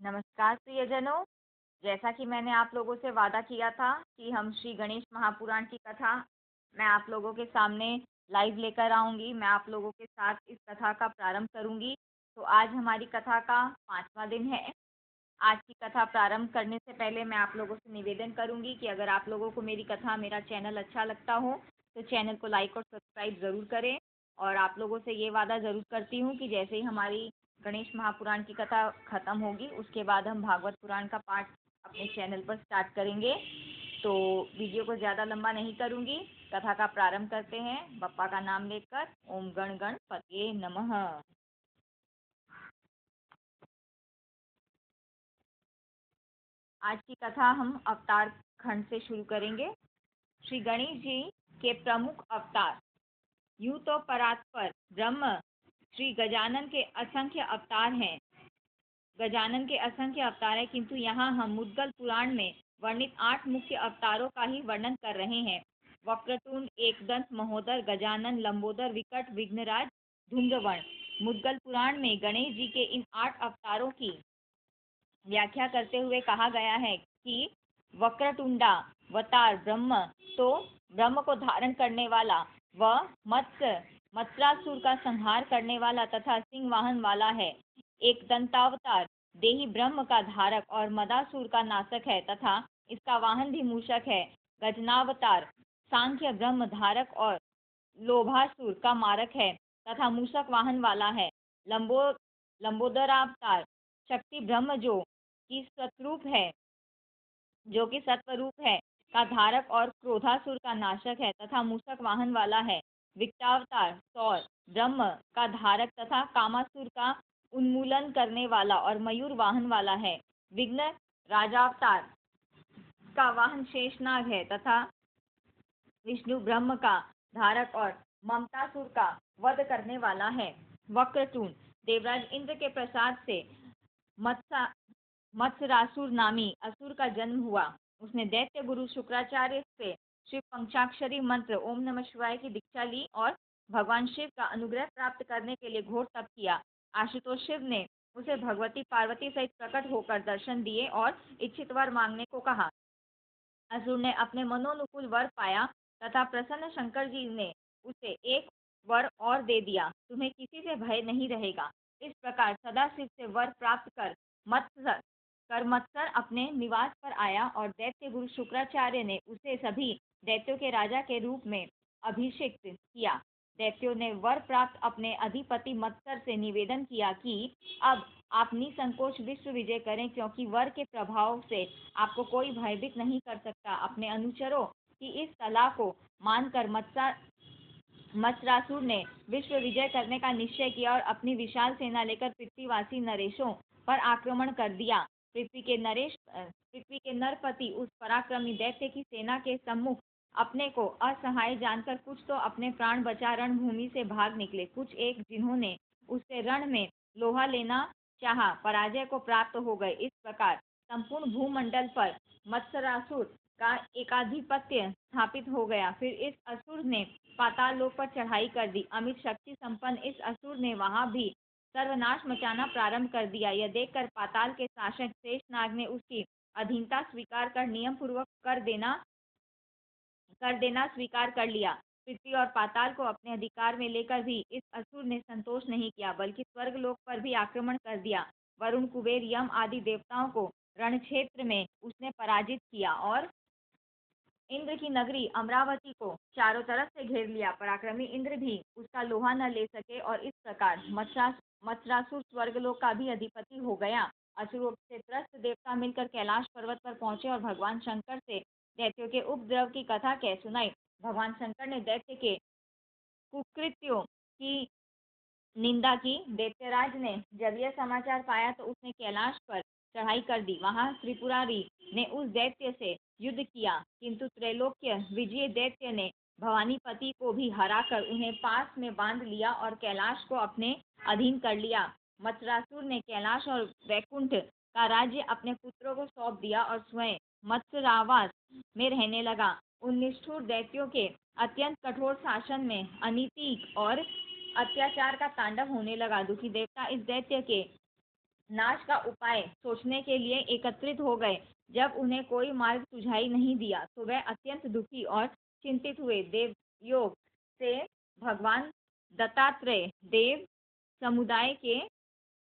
नमस्कार प्रियजनों। जैसा कि मैंने आप लोगों से वादा किया था कि हम श्री गणेश महापुराण की कथा मैं आप लोगों के सामने लाइव लेकर आऊंगी। मैं आप लोगों के साथ इस कथा का प्रारंभ करूंगी। तो आज हमारी कथा का 5वां दिन है। आज की कथा प्रारंभ करने से पहले मैं आप लोगों से निवेदन करूंगी कि अगर आप लोगों को मेरी कथा, मेरा चैनल अच्छा लगता हो तो चैनल को लाइक और सब्सक्राइब ज़रूर करें। और आप लोगों से ये वादा ज़रूर करती हूँ कि जैसे ही हमारी गणेश महापुराण की कथा ख़त्म होगी उसके बाद हम भागवत पुराण का पाठ अपने चैनल पर स्टार्ट करेंगे। तो वीडियो को ज़्यादा लंबा नहीं करूँगी, कथा का प्रारंभ करते हैं बप्पा का नाम लेकर। ओम गण गणपतये नमः। आज की कथा हम अवतार खंड से शुरू करेंगे। श्री गणेश जी के प्रमुख अवतार। यूं तो परात्पर ब्रह्म श्री गजानन के असंख्य अवतार हैं। किंतु यहाँ हम मुद्गल पुराण में वर्णित 8 मुख्य अवतारों का ही वर्णन कर रहे हैं। वक्रतुंड, एकदंत, महोदर, गजानन, लंबोदर, विकट, विघ्नराज, धूम्रवर्ण। मुद्गल पुराण में गणेश जी के इन 8 अवतारों की व्याख्या करते हुए कहा गया है कि वक्रतुंडा वतार ब्रह्म, तो ब्रह्म को धारण करने वाला, व मत्स्रासुर का संहार करने वाला तथा सिंह वाहन वाला है। एक दंतावतार देही ब्रह्म का धारक और मदासुर का नाशक है तथा इसका वाहन भी मूषक है। गजनावतार सांख्य ब्रह्म धारक और लोभासुर का मारक है तथा मूषक वाहन वाला है। लंबोदरावतार शक्ति ब्रह्म जो कि सत्वरूप है का धारक और क्रोधासुर का नाशक है तथा मूषक वाहन वाला है। विकटावतार सौर ब्रह्म का धारक तथा कामासुर का उन्मूलन करने वाला और मयूर वाहन वाला है। विघ्न राजावतार का वाहन शेषनाग है तथा विष्णु ब्रह्म का धारक और ममतासुर का वध करने वाला है। वक्रतुंड देवराज इंद्र के प्रसाद से मत्स्रासुर नामी असुर का जन्म हुआ। उसने दैत्य गुरु शुक्राचार्य से शिव पंचाक्षरी मंत्र ओम नमः शिवाय की दीक्षा ली और भगवान शिव का अनुग्रह प्राप्त करने के लिए घोर तप किया। आशुतोष शिव ने उसे भगवती पार्वती सहित प्रकट होकर दर्शन दिए और इच्छित वर मांगने को कहा। असुर ने अपने मनोनुकूल वर पाया तथा प्रसन्न शंकर जी ने उसे एक वर और दे दिया, तुम्हें किसी से भय नहीं रहेगा। इस प्रकार सदाशिव से वर प्राप्त कर मत्सर अपने निवास पर आया और दैत्य गुरु शुक्राचार्य ने उसे सभी दैत्यों के राजा के रूप में अभिषिक्त किया। दैत्यों ने वर प्राप्त अपने अधिपति मत्सर से निवेदन किया कि अब आप निसंकोच विश्व विजय करें, क्योंकि वर के प्रभाव से आपको कोई भयभीत नहीं कर सकता। अपने अनुचरों की इस सलाह को मानकर मत्सरासुर ने विश्व विजय करने का निश्चय किया और अपनी विशाल सेना लेकर पृथ्वीवासी नरेशों पर आक्रमण कर दिया। पृथ्वी के नरपति उस पराक्रमी दैत्य की सेना के सम्मुख अपने को असहाय जानकर कुछ तो अपने प्राण बचा रणभूमि से भाग निकले, कुछ एक जिन्होंने उससे रण में लोहा लेना चाहा, पराजय को प्राप्त हो गए। इस प्रकार संपूर्ण भूमंडल पर मत्सरासुर का एकाधिपत्य स्थापित हो गया। फिर इस असुर ने पाताल लोक पर चढ़ाई कर दी। अमित शक्ति संपन्न इस असुर ने वहां भी सर्वनाश मचाना प्रारंभ कर दिया। यह देखकर पाताल के शासक शेषनाग ने उसकी अधीनता स्वीकार कर नियम पूर्वक कर देना स्वीकार कर लिया। पृथ्वी और पाताल को अपने अधिकार में लेकर भी इस असुर ने संतोष नहीं किया, बल्कि स्वर्गलोक पर भी आक्रमण कर दिया। वरुण, कुबेर, यम आदि देवताओं को रण क्षेत्र में उसने पराजित किया और इंद्र की नगरी अमरावती को चारों तरफ से घेर लिया। पराक्रमी इंद्र भी उसका लोहा न ले सके और इस प्रकार मत्सरासुर स्वर्गलोक का भी अधिपति हो गया। असुरों से त्रस्त देवता मिलकर कैलाश पर्वत पर पहुंचे और भगवान शंकर से दैत्यों के उपद्रव की कथा कह सुनाई। भगवान शंकर ने दैत्य के कुकृत्यों की निंदा की। दैत्यराज ने जब यह समाचार पाया तो उसने कैलाश पर चढ़ाई कर दी। वहां त्रिपुरारी ने उस दैत्य से युद्ध किया, किंतु त्रैलोक्य विजय दैत्य ने भवानीपति को भी हराकर उन्हें पास में बांध लिया और कैलाश को अपने अधीन कर लिया। मत्सरासुर ने कैलाश और वैकुंठ का राज्य अपने पुत्रों को सौंप दिया और स्वयं मत्सरावास में रहने लगा। उन निष्ठुर दैत्यों के अत्यंत कठोर शासन में अनीति और अत्याचार का तांडव होने लगा। दुखी देवता इस दैत्य के नाश का उपाय सोचने के लिए एकत्रित हो गए। जब उन्हें कोई मार्ग सुझाई नहीं दिया तो वह अत्यंत दुखी और चिंतित हुए। देवयोग से भगवान दत्तात्रेय देव समुदाय के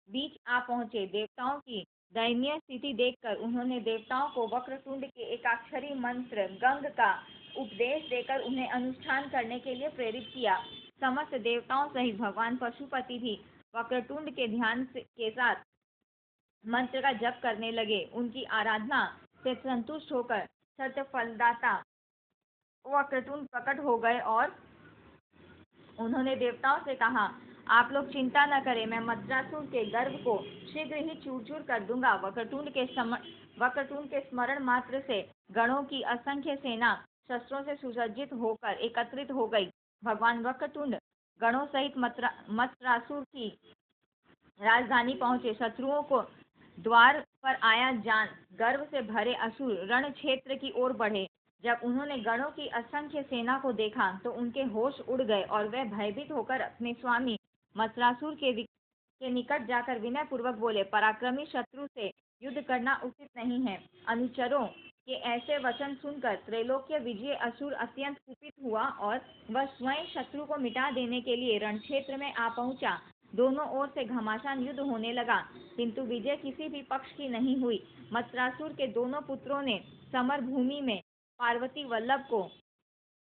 बीच आ पहुंचे। देवताओं की दयनीय स्थिति देखकर उन्होंने देवताओं को वक्रतुंड के एकाक्षरी मंत्र गंग का उपदेश देकर उन्हें अनुष्ठान करने के लिए प्रेरित किया। समस्त देवताओं सहित भगवान पशुपति भी वक्रतुंड के के साथ मंत्र का जप करने लगे। उनकी आराधना से संतुष्ट होकर सत्य फलदाता वक्रतुंड प्रकट हो गए और उन्होंने देवताओं से कहा, आप लोग चिंता न करें, मैं मद्रासुर के गर्भ को शीघ्र ही चूर चूर कर दूंगा। वक्रतुंड के स्मरण मात्र से गणों की असंख्य सेना शस्त्रों से सुसज्जित होकर एकत्रित हो गई। भगवान वक्रतुंड गणों सहित मद्रासुर की राजधानी पहुंचे। शत्रुओं को द्वार पर आया जान गर्व से भरे असुर रण क्षेत्र की ओर बढ़े। जब उन्होंने गणों की असंख्य सेना को देखा तो उनके होश उड़ गए और वे भयभीत होकर अपने स्वामी मत्सरासुर के निकट जाकर विनय पूर्वक बोले, पराक्रमी शत्रु से युद्ध करना उचित नहीं है। अनुचरों के ऐसे वचन सुनकर त्रैलोक्य विजय असुर अत्यंत कुपित हुआ और वह स्वयं शत्रु को मिटा देने के लिए रण क्षेत्र में आ पहुंचा। दोनों ओर से घमासान युद्ध होने लगा, किंतु विजय किसी भी पक्ष की नहीं हुई। मत्सरासुर के दोनों पुत्रों ने समर भूमि में पार्वती वल्लभ को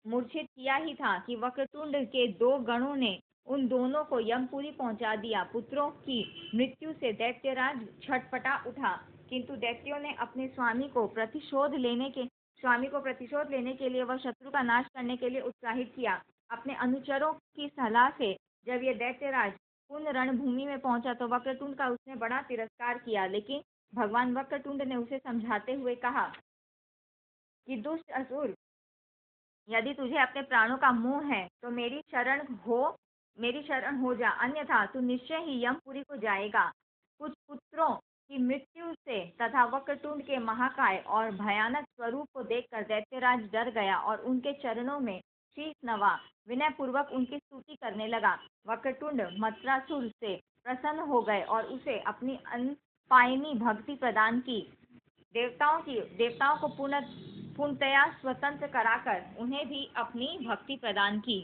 मूर्छित किया ही था कि वक्रतुंड के दो गणों ने उन दोनों को यमपुरी पहुंचा दिया। पुत्रों की मृत्यु से दैत्यराज छटपटा उठा, किंतु दैत्यों ने अपने स्वामी को प्रतिशोध लेने के लिए वह शत्रु का नाश करने के लिए उत्साहित किया। अपने अनुचरों की सलाह से जब यह दैत्यराज पुनः रणभूमि में पहुंचा तो वक्रतुंड का उसने बड़ा तिरस्कार किया, लेकिन भगवान वक्रतुंड ने उसे समझाते हुए कहा कि दुष्ट असुर, यदि तुझे अपने प्राणों का मोह है तो मेरी शरण हो जा, अन्यथा तू निश्चय ही यमपुरी को जाएगा। कुछ पुत्रों की मृत्यु से तथा वक्रतुंड के महाकाय और भयानक स्वरूप को देखकर दैत्यराज डर गया और उनके चरणों में शीश नवा विनय पूर्वक उनकी स्तुति करने लगा। वक्रतुंड मत्सरासुर से प्रसन्न हो गए और उसे अपनी अनपायनी भक्ति प्रदान की। देवताओं को पूर्णतया स्वतंत्र कराकर उन्हें भी अपनी भक्ति प्रदान की।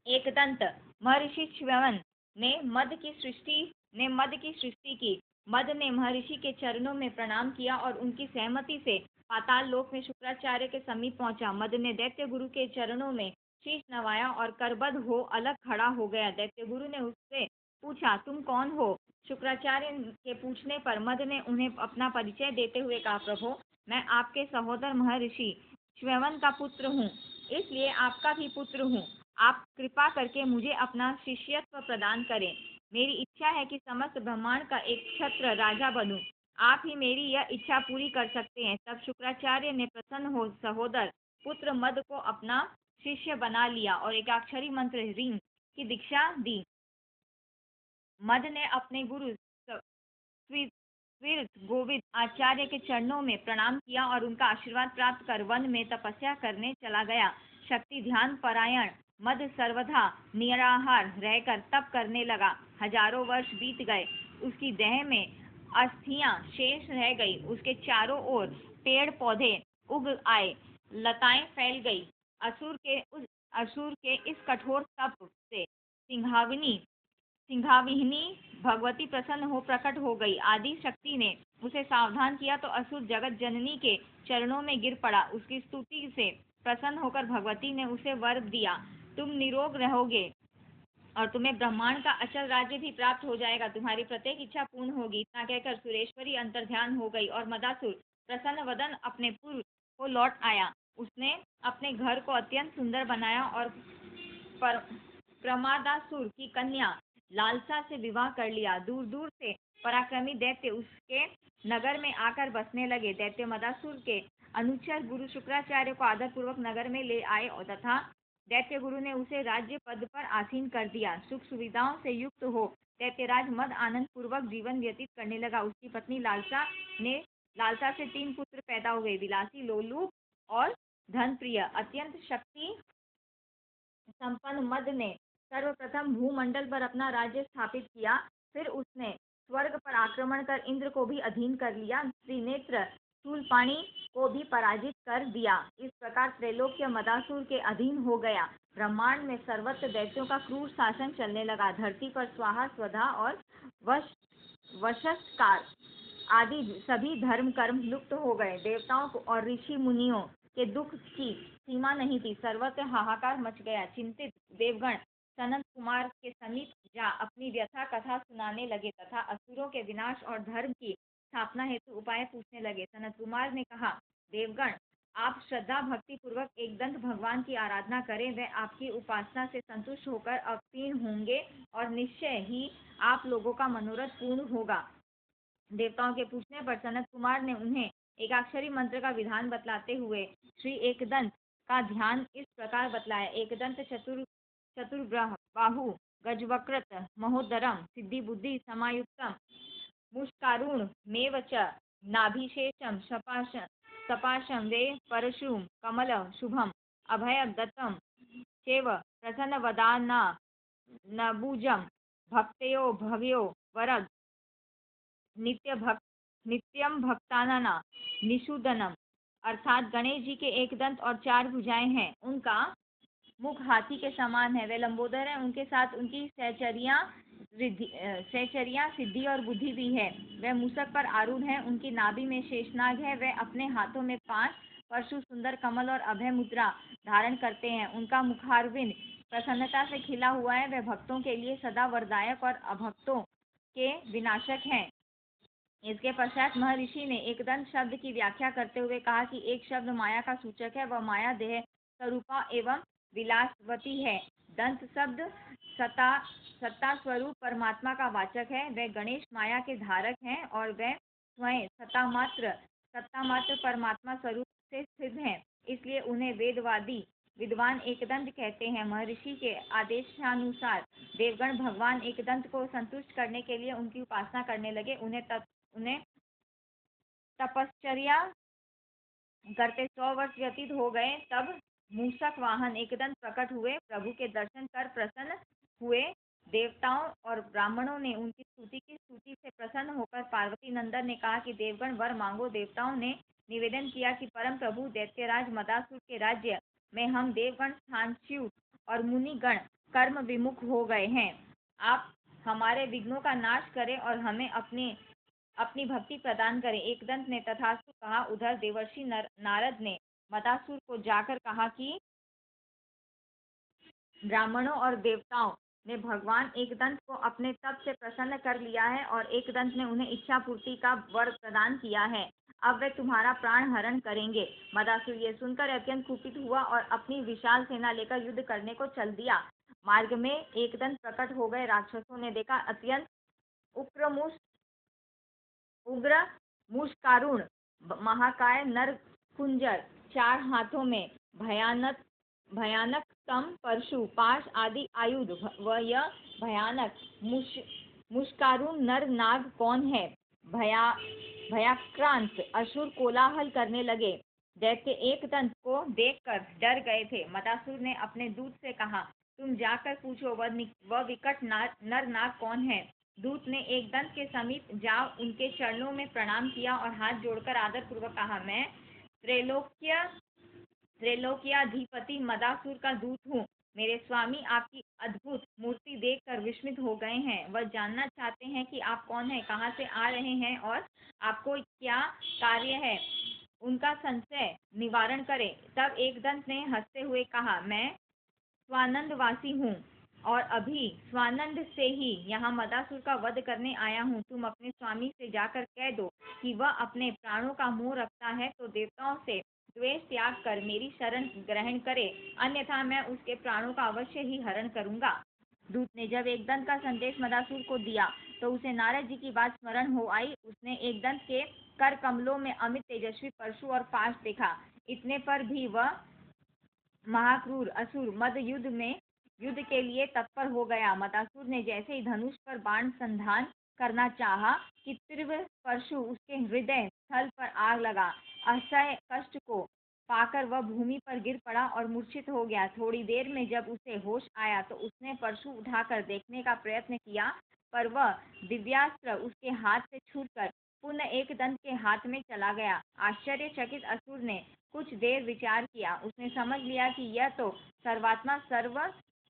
एकदंत महर्षि च्यवन ने मद की सृष्टि की। मद ने महर्षि के चरणों में प्रणाम किया और उनकी सहमति से पाताल लोक में शुक्राचार्य के समीप पहुंचा। मद ने दैत्य गुरु के चरणों में शीश नवाया और करबद्ध हो अलग खड़ा हो गया। दैत्य गुरु ने उससे पूछा, तुम कौन हो? शुक्राचार्य के पूछने पर मद ने उन्हें अपना परिचय देते हुए कहा, प्रभु, मैं आपके सहोदर महर्षि च्यवन का पुत्र हूँ, इसलिए आपका भी पुत्र हूँ। आप कृपा करके मुझे अपना शिष्यत्व प्रदान करें। मेरी इच्छा है कि समस्त ब्रह्मांड का एक छत्र राजा बनूं। आप ही मेरी यह इच्छा पूरी कर सकते हैं। तब शुक्राचार्य ने प्रसन्न हो सहोदर पुत्र मद को अपना शिष्य बना लिया और एकाक्षरी मंत्र ह्रीं की दीक्षा दी। मद ने अपने गुरु गोविंद आचार्य के चरणों में प्रणाम किया और उनका आशीर्वाद प्राप्त कर वन में तपस्या करने चला गया। शक्ति ध्यान परायण मद सर्वथा निराहार रहकर तप करने लगा। हजारों वर्ष बीत गए, उसकी देह में अस्थियां शेष रह गई। उसके चारों ओर पेड़ पौधे उग आए, लताएं फैल गई। असुर के इस कठोर तप से सिंहाविहिनी भगवती प्रसन्न हो प्रकट हो गई। आदि शक्ति ने उसे सावधान किया तो असुर जगत जननी के चरणों में गिर पड़ा। उसकी स्तुति से प्रसन्न होकर भगवती ने उसे वर दिया, तुम निरोग रहोगे और तुम्हें ब्रह्मांड का अचल राज्य भी प्राप्त हो जाएगा। तुम्हारी प्रत्येक इच्छा पूर्ण होगी। इतना कहकर सुरेश्वरी अंतर्ध्यान हो गई और मदासुर प्रसन्न वदन अपने पूर्व को लौट आया। उसने अपने घर को अत्यंत सुंदर बनाया और प्रमादासुर की कन्या लालसा से विवाह कर लिया। दूर दूर से पराक्रमी दैत्य उसके नगर में आकर बसने लगे। दैत्य मदासुर के अनुचर गुरु शुक्राचार्य को आदर पूर्वक नगर में ले आए और तथा दैत्य गुरु ने उसे राज्य पद पर आसीन कर दिया। सुख सुविधाओं से युक्त हो दैत्यराज मद आनंद पूर्वक जीवन व्यतीत करने लगा। उसकी पत्नी लालसा से 3 पुत्र पैदा हुए, विलासी, लोलुप और धनप्रिय। अत्यंत शक्ति संपन्न मद ने सर्वप्रथम भूमंडल पर अपना राज्य स्थापित किया। फिर उसने स्वर्ग पर आक्रमण कर इंद्र को भी अधीन कर लिया, त्रिनेत्र शूलपाणि को भी पराजित कर दिया। इस प्रकार त्रैलोक्य मदासुर के अधीन हो गया। ब्रह्मांड में सर्वत्र दैत्यों का क्रूर शासन चलने लगा। धरती पर स्वाहा स्वधा और वश वशस्कार आदि सभी धर्म कर्म लुप्त हो गए। देवताओं को और ऋषि मुनियों के दुख की सीमा नहीं थी। सर्वत्र हाहाकार मच गया। चिंतित देवगण सनत कुमार के समीप जा अपनी व्यथा कथा सुनाने लगे तथा असुरों के विनाश और धर्म की स्थापना हेतु उपाय पूछने लगे। सनत कुमार ने कहा, देवगण, आप श्रद्धा भक्ति पूर्वक एकदंत भगवान की आराधना करें, वह आपकी उपासना से संतुष्ट होकर अवतीर्ण होंगे और निश्चय ही आप लोगों का मनोरथ पूर्ण होगा। देवताओं के पूछने पर सनत कुमार ने उन्हें एकाक्षरी मंत्र का विधान बतलाते हुए श्री एकदंत का ध्यान इस प्रकार बतलाया। एकदंत चतुर्बाहु गजवक्रत महोदरम सिद्धि बुद्धि समायुक्तम मुष्कारुण मेव च नाभिशेषम सपाशम वे परशुम कमल शुभम अभय दत्तम चैव प्रसन्नवदाना नबुजम भक्तयो भव्यो वरद नित्यम भक्ताना निषूदनम। अर्थात गणेश जी के एक दंत और चार भुजाएं हैं, उनका मुख हाथी के समान है, वे लंबोदर हैं, उनके साथ उनकी सहचर्या सिद्धि और बुद्धि भी है। वे मूसक पर आरूढ़ हैं, उनकी नाभि में शेषनाग है, वे अपने हाथों में 5 परशु सुंदर कमल और अभय मुद्रा धारण करते हैं। उनका मुखारविंद प्रसन्नता से खिला हुआ है, वे भक्तों के लिए सदा वरदायक और अभक्तों के विनाशक हैं। इसके पश्चात महर्षि ने एकदंत शब्द की व्याख्या करते हुए कहा कि एक शब्द माया का सूचक है, वह माया देह स्वरूपा एवं विलासवती है। दंत शब्द सत्ता स्वरूप परमात्मा का वाचक है। वह गणेश माया के धारक हैं और वह स्वयं सत्ता मात्र परमात्मा स्वरूप से स्थित हैं। इसलिए उन्हें वेदवादी विद्वान एकदंत कहते हैं। महर्षि के आदेशानुसार देवगण भगवान एकदंत को संतुष्ट करने के लिए उनकी उपासना करने लगे। उन्हें तपश्चर्या करते 100 वर्ष व्यतीत हो गए। तब मूषक वाहन एकदंत प्रकट हुए, प्रभु के दर्शन कर प्रसन्न हुए। देवताओं और ब्राह्मणों ने उनकी स्तुति से प्रसन्न होकर पार्वती नंदन ने कहा कि देवगण वर मांगो। देवताओं ने निवेदन किया कि परम प्रभु दैत्यराज मदासुर के राज्य में हम देवगण स्थानच्युत और मुनिगण कर्म विमुख हो गए हैं। आप हमारे विघ्नों का नाश करें और हमें अपनी भक्ति प्रदान करें। एकदंत ने तथास्तु कहा। उधर देवर्षि नारद ने मदासुर को जाकर कहा कि ब्राह्मणों और देवताओं ने भगवान एकदंत को अपने तप से प्रसन्न कर लिया है और एकदंत ने उन्हें इच्छा पूर्ति का वर प्रदान किया है। अब वे तुम्हारा प्राण हरण करेंगे। मदासुर ये सुनकर अत्यंत कुपित हुआ और अपनी विशाल सेना लेकर युद्ध करने को चल दिया। मार्ग में एकदंत प्रकट हो गए। राक्षसों ने देखा अत्यंत उग्र मुष्कारुण महाकाय नरकुंजर 4 हाथों में भयानकतम परशु पाश आदि आयुध व यह भयानक मुष्कारुण नर नाग कौन है? भयाक्रांत असुर कोलाहल करने लगे। दैत्य एकदंत को देखकर डर गए थे। मदासुर ने अपने दूत से कहा, तुम जाकर पूछो वह विकट नर नाग कौन है। दूत ने एकदंत के समीप जा उनके चरणों में प्रणाम किया और हाथ जोड़कर आदर पूर्वक कहा, मैं त्रैलोक्याधिपति मदासुर का दूत हूँ। मेरे स्वामी आपकी अद्भुत मूर्ति देखकर विस्मित हो गए हैं। वह जानना चाहते हैं कि आप कौन हैं, कहाँ से आ रहे हैं और आपको क्या कार्य है। उनका संशय निवारण करें। तब एकदंत ने हंसते हुए कहा, मैं स्वानंदवासी हूँ और अभी स्वानंद से ही यहाँ मदासुर का वध करने आया हूँ। तुम अपने स्वामी से जाकर कह दो कि वह अपने प्राणों का मोह रखता है तो देवताओं से द्वेष त्याग कर मेरी शरण ग्रहण करे, अन्यथा मैं उसके प्राणों का अवश्य ही हरण करूंगा। दूत ने जब एकदंत का संदेश मदासुर को दिया तो उसे नारद जी की बात स्मरण हो आई। उसने एकदंत के कर कमलों में अमित तेजस्वी परशु और पाश देखा। इतने पर भी वह महाक्रूर असुर मद युद्ध के लिए तत्पर हो गया। मदासुर ने जैसे ही धनुष पर बाण संधान करना चाहा कि तीव्र परशु उसके हृदय स्थल पर आग लगा। असह्य कष्ट को पाकर वह भूमि पर गिर पड़ा और मूर्छित हो गया। थोड़ी देर में जब उसे होश आया तो उसने परशु उठाकर देखने का प्रयत्न किया, पर वह दिव्यास्त्र उसके हाथ से छूटकर पुनः एक दंत के हाथ में चला गया। आश्चर्यचकित असुर ने कुछ देर विचार किया। उसने समझ लिया कि यह तो सर्वात्मा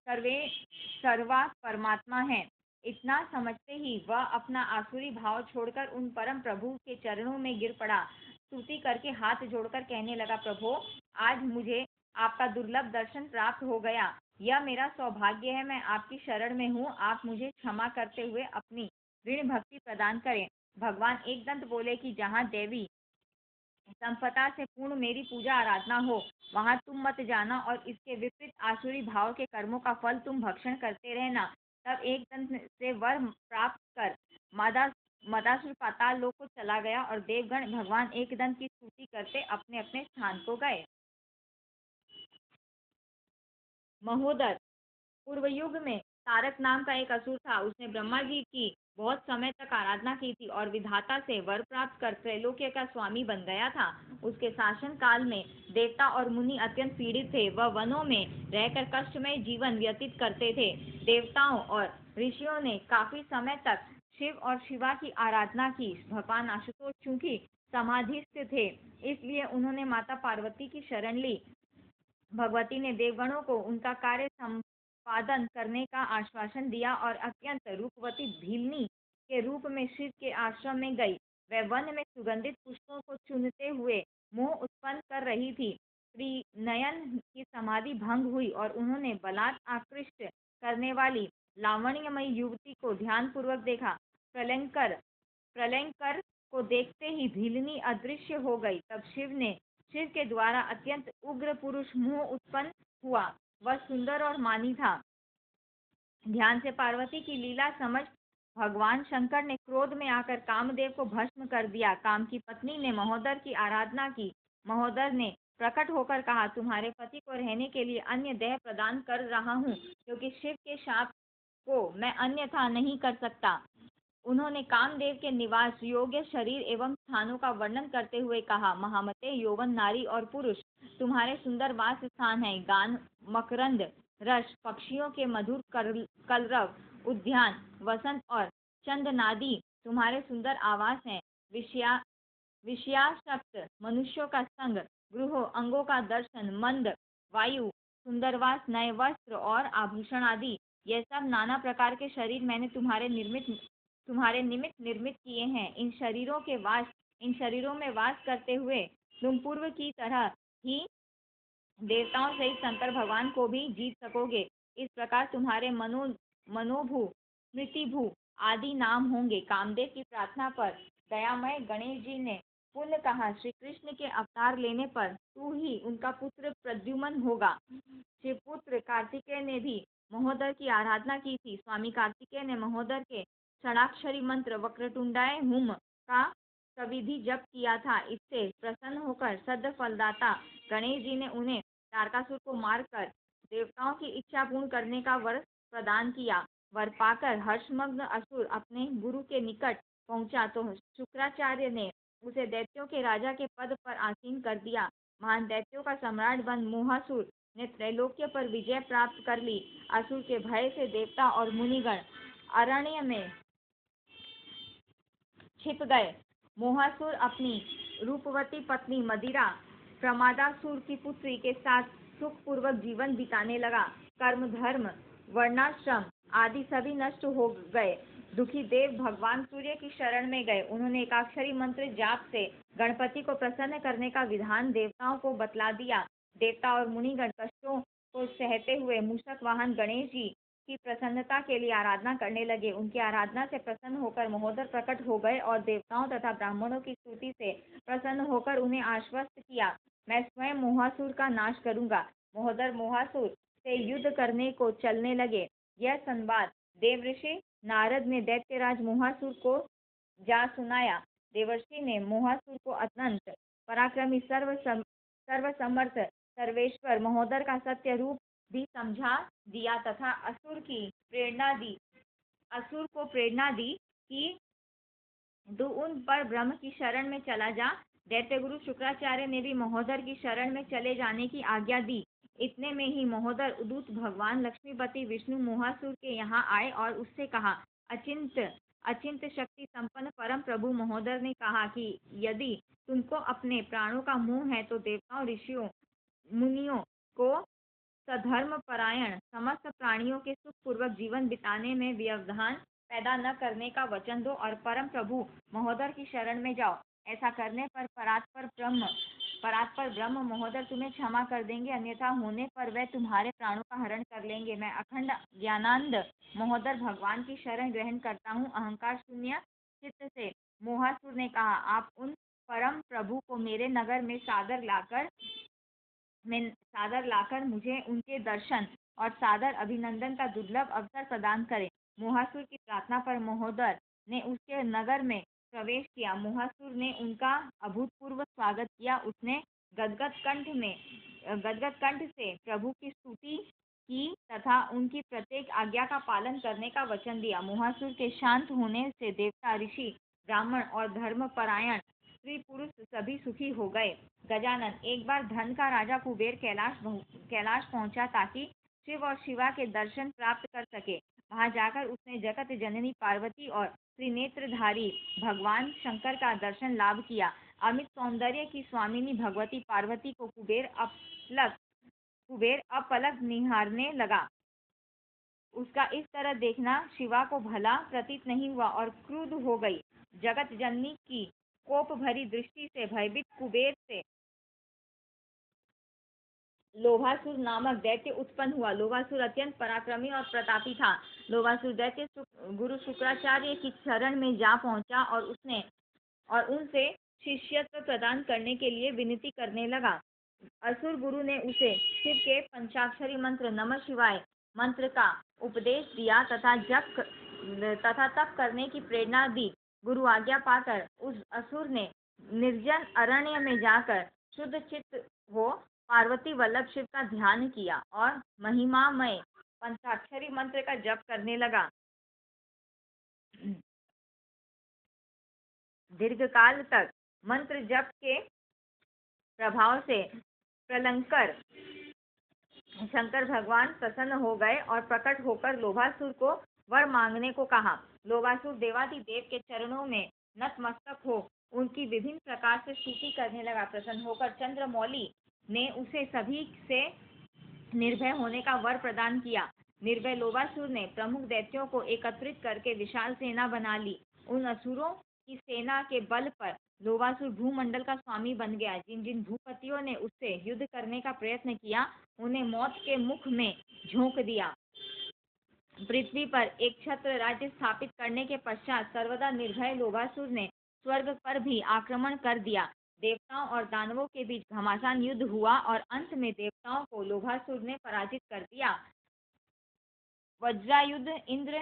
सर्वे सर्वा परमात्मा है। इतना समझते ही वह अपना आसुरी भाव छोड़कर उन परम प्रभु के चरणों में गिर पड़ा। स्तुति करके हाथ जोड़कर कहने लगा, प्रभु, आज मुझे आपका दुर्लभ दर्शन प्राप्त हो गया। यह मेरा सौभाग्य है। मैं आपकी शरण में हूँ। आप मुझे क्षमा करते हुए अपनी ऋण भक्ति प्रदान करें। भगवान एकदंत बोले कि जहाँ देवी संपदा से पूर्ण मेरी पूजा आराधना हो, वहां तुम मत जाना और इसके विपरीत आसुरी भाव के कर्मों का फल तुम भक्षण करते रहना। तब एक दंत से वर प्राप्त कर मदासुर पाताल लोक को चला गया और देवगण भगवान एक दंत की स्तुति करते अपने अपने स्थान को गए। महोदर, पूर्व युग में तारक नाम का एक असुर था। उसने ब्रह्मा जी की बहुत समय तक आराधना की थी और विधाता से वर प्राप्त कर त्रैलोक्य का स्वामी बन गया था। उसके शासन काल में देवता और मुनि अत्यंत पीड़ित थे। वह वनों में रहकर कष्टमय जीवन व्यतीत करते थे। देवताओं और ऋषियों ने काफी समय तक शिव और शिवा की आराधना की। भगवान आशुतोष चूंकि समाधिस्थ थे, इसलिए उन्होंने माता पार्वती की शरण ली। भगवती ने देवगणों को उनका कार्य संपादन करने का आश्वासन दिया और अत्यंत रूपवती भीलनी के रूप में शिव के आश्रम में गई। वह वन में सुगंधित पुष्पों को चुनते हुए मोह उत्पन्न कर रही थी। त्रिनयन की समाधि भंग हुई और उन्होंने बलात् आकृष्ट करने वाली लावण्यमयी युवती को ध्यानपूर्वक देखा। प्रलयंकर को देखते ही भीलनी अदृश्य हो गई। तब शिव के द्वारा अत्यंत उग्र पुरुष मोह उत्पन्न हुआ। वह सुंदर और मानी था। ध्यान से पार्वती की लीला समझ भगवान शंकर ने क्रोध में आकर कामदेव को भस्म कर दिया। काम की पत्नी ने महोदर की आराधना की। महोदर ने प्रकट होकर कहा, तुम्हारे पति को रहने के लिए अन्य देह प्रदान कर रहा हूँ, क्योंकि शिव के शाप को मैं अन्यथा नहीं कर सकता। उन्होंने कामदेव के निवास योग्य शरीर एवं स्थानों का वर्णन करते हुए कहा, महामते, यौवन, नारी और पुरुष तुम्हारे सुंदर वास स्थान है। गान, मकरंद रस, पक्षियों के मधुर कलरव, उद्यान, वसंत और चंदनादि तुम्हारे सुंदर आवास हैं। विषयासक्त मनुष्यों का संग, गृहों, अंगों का दर्शन, मंद वायु, सुंदरवास, नए वस्त्र और आभूषण आदि, यह सब नाना प्रकार के शरीर मैंने तुम्हारे निमित्त निर्मित किए हैं। इन शरीरों में वास करते हुए तुम पूर्व की तरह ही देवताओं सहित शंकर भगवान को भी जीत सकोगे। इस प्रकार तुम्हारे मनोभू, स्मृतिभू आदि नाम होंगे। कामदेव की प्रार्थना पर दयामय गणेश जी ने पुण्य कहा, श्री कृष्ण के अवतार लेने पर तू ही उनका पुत्र प्रद्युम्न होगा। शिवपुत्र कार्तिकेय ने भी महोदर की आराधना की थी। स्वामी कार्तिकेय ने महोदर के षडाक्षरी मंत्र वक्रतुंडाय हुम का सविधि जप किया था। इससे प्रसन्न होकर सद्य फलदाता गणेश जी ने उन्हें तारकासुर को मारकर देवताओं की इच्छा पूर्ण करने का वर प्रदान किया। वर पाकर हर्षमग्न असुर अपने गुरु के निकट पहुंचा तो शुक्राचार्य ने उसे दैत्यों के राजा के पद पर आसीन कर दिया। महान दैत्यों का सम्राट बन मोहासुर ने त्रैलोक्य पर विजय प्राप्त कर ली। असुर के भय से देवता और मुनिगण अरण्य में छिप गए। मोहासुर अपनी रूपवती पत्नी मदिरा प्रमादासुर की पुत्री के साथ सुखपूर्वक जीवन बिताने लगा। कर्म, धर्म, वर्णाश्रम आदि सभी नष्ट हो गए। दुखी देव भगवान सूर्य की शरण में गए। उन्होंने एकाक्षरी मंत्र जाप से गणपति को प्रसन्न करने का विधान देवताओं को बतला दिया। देवता और मुनिगण कष्टों को सहते हुए मूषक वाहन गणेश जी की प्रसन्नता के लिए आराधना करने लगे। उनकी आराधना से प्रसन्न होकर महोदर प्रकट हो गए और देवताओं तथा ब्राह्मणों की स्तुति से प्रसन्न होकर उन्हें आश्वस्त किया, मैं स्वयं मोहासुर का नाश करूंगा। महोदर मोहासुर से युद्ध करने को चलने लगे। यह संवाद देवऋषि नारद ने दैत्यराज मोहासुर को जा सुनाया। देवर्षि ने मोहासुर को अनंत पराक्रमी सर्वसमर्थ सर्वेश्वर महोदर का सत्य रूप भी समझा दिया तथा असुर को प्रेरणा दी कि तू उन पर ब्रह्म की शरण में चला जा। दैत्य गुरु शुक्राचार्य ने भी महोदर की शरण में चले जाने की आज्ञा दी। इतने में ही महोदर उदूत भगवान लक्ष्मीपति विष्णु मोहासुर के यहाँ आए और उससे कहा, अचिंत अचिंत शक्ति संपन्न परम प्रभु महोदय ने कहा कि यदि तुमको अपने प्राणों का मोह है तो देवताओं, ऋषियों, मुनियों को सधर्म परायण समस्त प्राणियों के सुखपूर्वक जीवन बिताने में व्यवधान पैदा न करने का वचन दो और परम प्रभु महोदय की शरण में जाओ। ऐसा करने पर परात्पर ब्रह्म महोदय तुम्हें क्षमा कर देंगे, अन्यथा होने पर वह तुम्हारे प्राणों का हरण कर लेंगे। मैं अखंड ज्ञानानंद महोदय भगवान की शरण ग्रहण करता हूँ। अहंकार शून्य चित्त से मोहासुर ने कहा, आप उन परम प्रभु को मेरे नगर में सादर लाकर मुझे उनके दर्शन और सादर अभिनंदन का दुर्लभ अवसर प्रदान करें। मोहासुर की प्रार्थना पर महोदय ने उसके नगर में प्रवेश किया। मोहासुर ने उनका अभूतपूर्व स्वागत किया। उसने गदगद कंठ से प्रभु की स्तुति की तथा उनकी प्रत्येक आज्ञा का पालन करने का वचन दिया। मोहासुर के शांत होने से देवता, ऋषि, ब्राह्मण और धर्मपरायण स्त्री पुरुष सभी सुखी हो गए। गजानन एक बार धन का राजा कुबेर कैलाश पहुंचा ताकि शिव और शिवा के दर्शन प्राप्त कर सके। वहां जाकर उसने जगत जननी पार्वती और त्रिनेत्रधारी भगवान शंकर का दर्शन लाभ किया। अमित सौंदर्य की स्वामिनी भगवती पार्वती को कुबेर अपलक निहारने लगा। उसका इस तरह देखना शिवा को भला प्रतीत नहीं हुआ और क्रुद्ध हो गई। जगत जननी की कोप भरी दृष्टि से भयभीत कुबेर से लोभासुर नामक दैत्य उत्पन्न हुआ। लोभासुर अत्यंत पराक्रमी और प्रतापी था। लोभासुर दैत्य गुरु शुक्राचार्य की शरण में जा पहुंचा और उनसे शिष्यत्व प्रदान करने के लिए विनती करने लगा। असुर गुरु ने उसे शिव के पंचाक्षरी मंत्र नमः शिवाय मंत्र का उपदेश दिया तथा तप करने की प्रेरणा दी। गुरु आज्ञा पाकर उस असुर ने निर्जन अरण्य में जाकर शुद्ध चित्त हो पार्वती वल्लभ शिव का ध्यान किया और महिमामय पंचाक्षरी मंत्र का जप करने लगा। दीर्घकाल तक मंत्र जप के प्रभाव से प्रलंकर शंकर भगवान प्रसन्न हो गए और प्रकट होकर लोभासुर को वर मांगने को कहा। लोभासुर देवादिदेव के चरणों में नतमस्तक हो उनकी विभिन्न प्रकार से स्तुति करने लगा। प्रसन्न होकर चंद्रमौली ने उसे सभी से निर्भय होने का वर प्रदान किया। निर्भय लोभासुर ने प्रमुख दैत्यों को एकत्रित करके विशाल सेना बना ली। उन असुरों की सेना के बल पर लोभासुर भूमंडल का स्वामी बन गया। जिन जिन भूपतियों ने उससे युद्ध करने का प्रयत्न किया उन्हें मौत के मुख में झोंक दिया। पृथ्वी पर एक छत्र राज्य स्थापित करने के पश्चात सर्वदा निर्भय लोभासुर ने स्वर्ग पर भी आक्रमण कर दिया। देवताओं और दानवों के बीच घमासान युद्ध हुआ और अंत में देवताओं को लोभासुर ने पराजित कर दिया। वज्रायुध इंद्र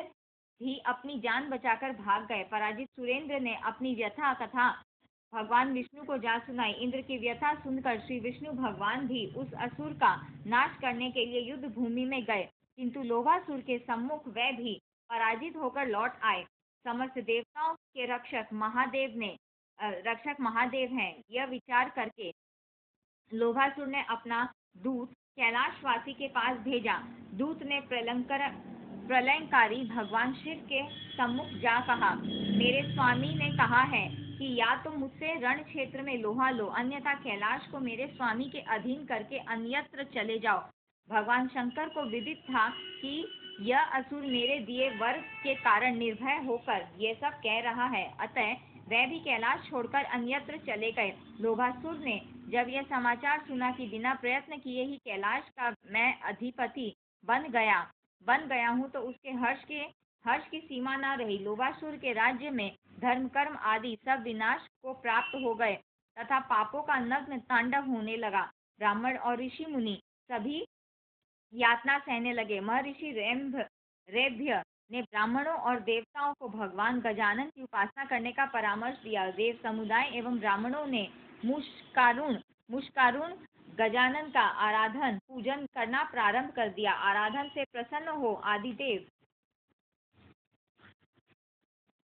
भी अपनी जान बचाकर भाग गए। पराजित सुरेंद्र ने अपनी व्यथा कथा भगवान विष्णु को जा सुनाई। इंद्र की व्यथा सुनकर श्री विष्णु भगवान भी उस असुर का नाश करने के लिए युद्ध भूमि में गए, किंतु लोभासुर के सम्मुख वह भी पराजित होकर लौट आए। समस्त देवताओं के रक्षक महादेव हैं, यह विचार करके लोभासुर ने अपना दूत कैलाशवासी के पास भेजा। दूत ने प्रलयंकारी भगवान शिव के सम्मुख जा कहा, मेरे स्वामी ने कहा है कि या तो मुझसे रण क्षेत्र में लोहा लो, अन्यथा कैलाश को मेरे स्वामी के अधीन करके अन्यत्र चले जाओ। भगवान शंकर को विदित था कि यह असुर मेरे दिए वर के कारण निर्भय होकर ये सब कह रहा है, अतः वह भी कैलाश छोड़कर अन्यत्र चले गए। लोभासुर ने जब यह समाचार सुना कि बिना प्रयत्न किए ही कैलाश का मैं अधिपति बन गया हूँ, तो उसके हर्ष की सीमा न रही। लोभासुर के राज्य में धर्म कर्म आदि सब विनाश को प्राप्त हो गए तथा पापों का नग्न तांडव होने लगा। ब्राह्मण और ऋषि मुनि सभी यातना सहने लगे। महर्षि रेभ्य ने ब्राह्मणों और देवताओं को भगवान गजानन की उपासना करने का परामर्श दिया। देव समुदाय एवं ब्राह्मणों ने मुष्कारुण गजानन का आराधन पूजन करना प्रारंभ कर दिया। आराधन से प्रसन्न हो आदिदेव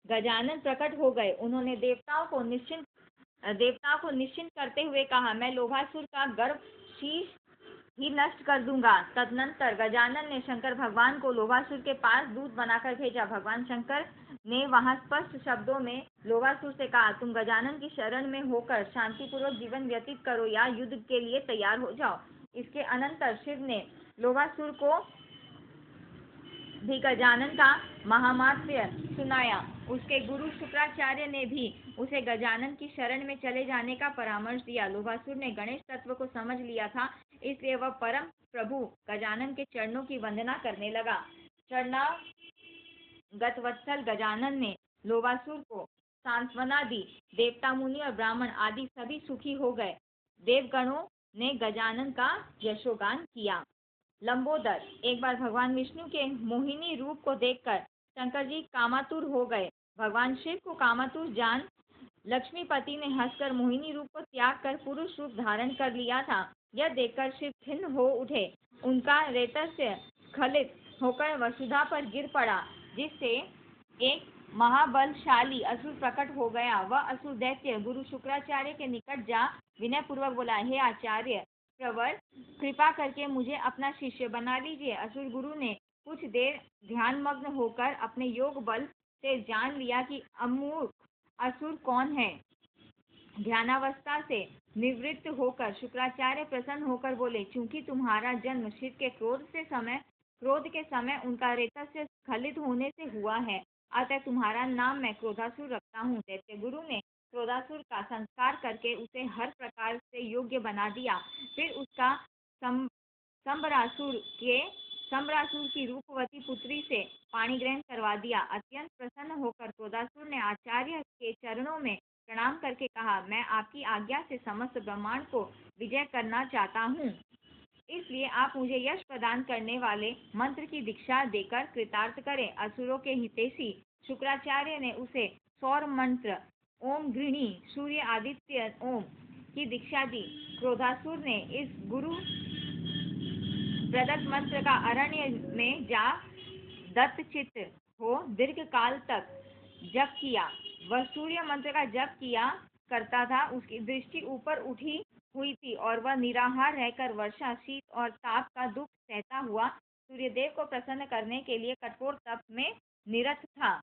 गजानन प्रकट हो गए। उन्होंने देवताओं को निश्चिंत करते हुए कहा, मैं लोभासुर का गर्भ शीश ही नष्ट कर दूंगा। तदनंतर गजानन ने शंकर भगवान को लोभासुर के पास दूत बनाकर भेजा। भगवान शंकर ने वहां स्पष्ट शब्दों में लोभासुर से कहा, तुम गजानन की शरण में होकर शांतिपूर्वक जीवन व्यतीत करो या युद्ध के लिए तैयार हो जाओ। इसके अनंतर शिव ने लोभासुर को भी गजानन का महात्म्य सुनाया। उसके गुरु शुक्राचार्य ने भी उसे गजानन की शरण में चले जाने का परामर्श दिया। लोभासुर ने गणेश तत्व को समझ लिया था, इसलिए वह परम प्रभु गजानन के चरणों की वंदना करने लगा। शरणागत वत्सल गजानन ने लोभासुर को सांत्वना दी। देवता, मुनि और ब्राह्मण आदि सभी सुखी हो गए। देवगणों ने गजानन का यशोगान किया। लंबोदर। एक बार भगवान विष्णु के मोहिनी रूप को देखकर शंकर जी कामातुर हो गए। भगवान शिव को कामातुर जान लक्ष्मीपति ने हंसकर मोहिनी रूप को त्याग कर पुरुष रूप धारण कर लिया था। यह देखकर शिव खिन्न हो उठे। उनका रेतस्य स्खलित होकर वसुधा पर गिर पड़ा, जिससे एक महाबलशाली असुर प्रकट हो गया। वह असुर दैत्य गुरु शुक्राचार्य के निकट जा विनय पूर्वक बोला, हे आचार्य प्रवर, कृपा करके मुझे अपना शिष्य बना लीजिए। असुर गुरु ने कुछ देर ध्यानमग्न होकर अपने योग बल से जान लिया कि अमूर्ख असुर कौन है। ध्यानावस्था से निवृत्त होकर शुक्राचार्य प्रसन्न होकर बोले, चूंकि तुम्हारा जन्म शिव के क्रोध के समय उनका रेतस्य स्खलित होने से हुआ है, अतः तुम्हारा नाम मैं क्रोधासुर रखता हूँ। दैत्य गुरु ने क्रोधासुर का संस्कार करके उसे हर प्रकार से योग्य बना दिया। फिर उसका संबरासुर की रूपवती पुत्री से पाणी ग्रहण करवा दिया। अत्यंत प्रसन्न होकर क्रोधासुर ने आचार्य के चरणों में प्रणाम करके कहा, मैं आपकी आज्ञा से समस्त ब्रह्मांड को विजय करना चाहता हूँ, इसलिए आप मुझे यश प्रदान करने वाले मंत्र की दीक्षा देकर कृतार्थ करें। असुरों के हितैषी शुक्राचार्य ने उसे सौर मंत्र ओम गृणी सूर्य आदित्य ओम की दीक्षा दी। क्रोधासुर ने इस गुरु प्रदत्त मंत्र का अरण्य में जा दत्तचित्त हो दीर्घ काल तक जप किया। वह सूर्य मंत्र का जप किया करता था। उसकी दृष्टि ऊपर उठी हुई थी और वह निराहार रहकर वर्षा, शीत और ताप का दुख सहता हुआ सूर्यदेव को प्रसन्न करने के लिए कठोर तप में निरत था।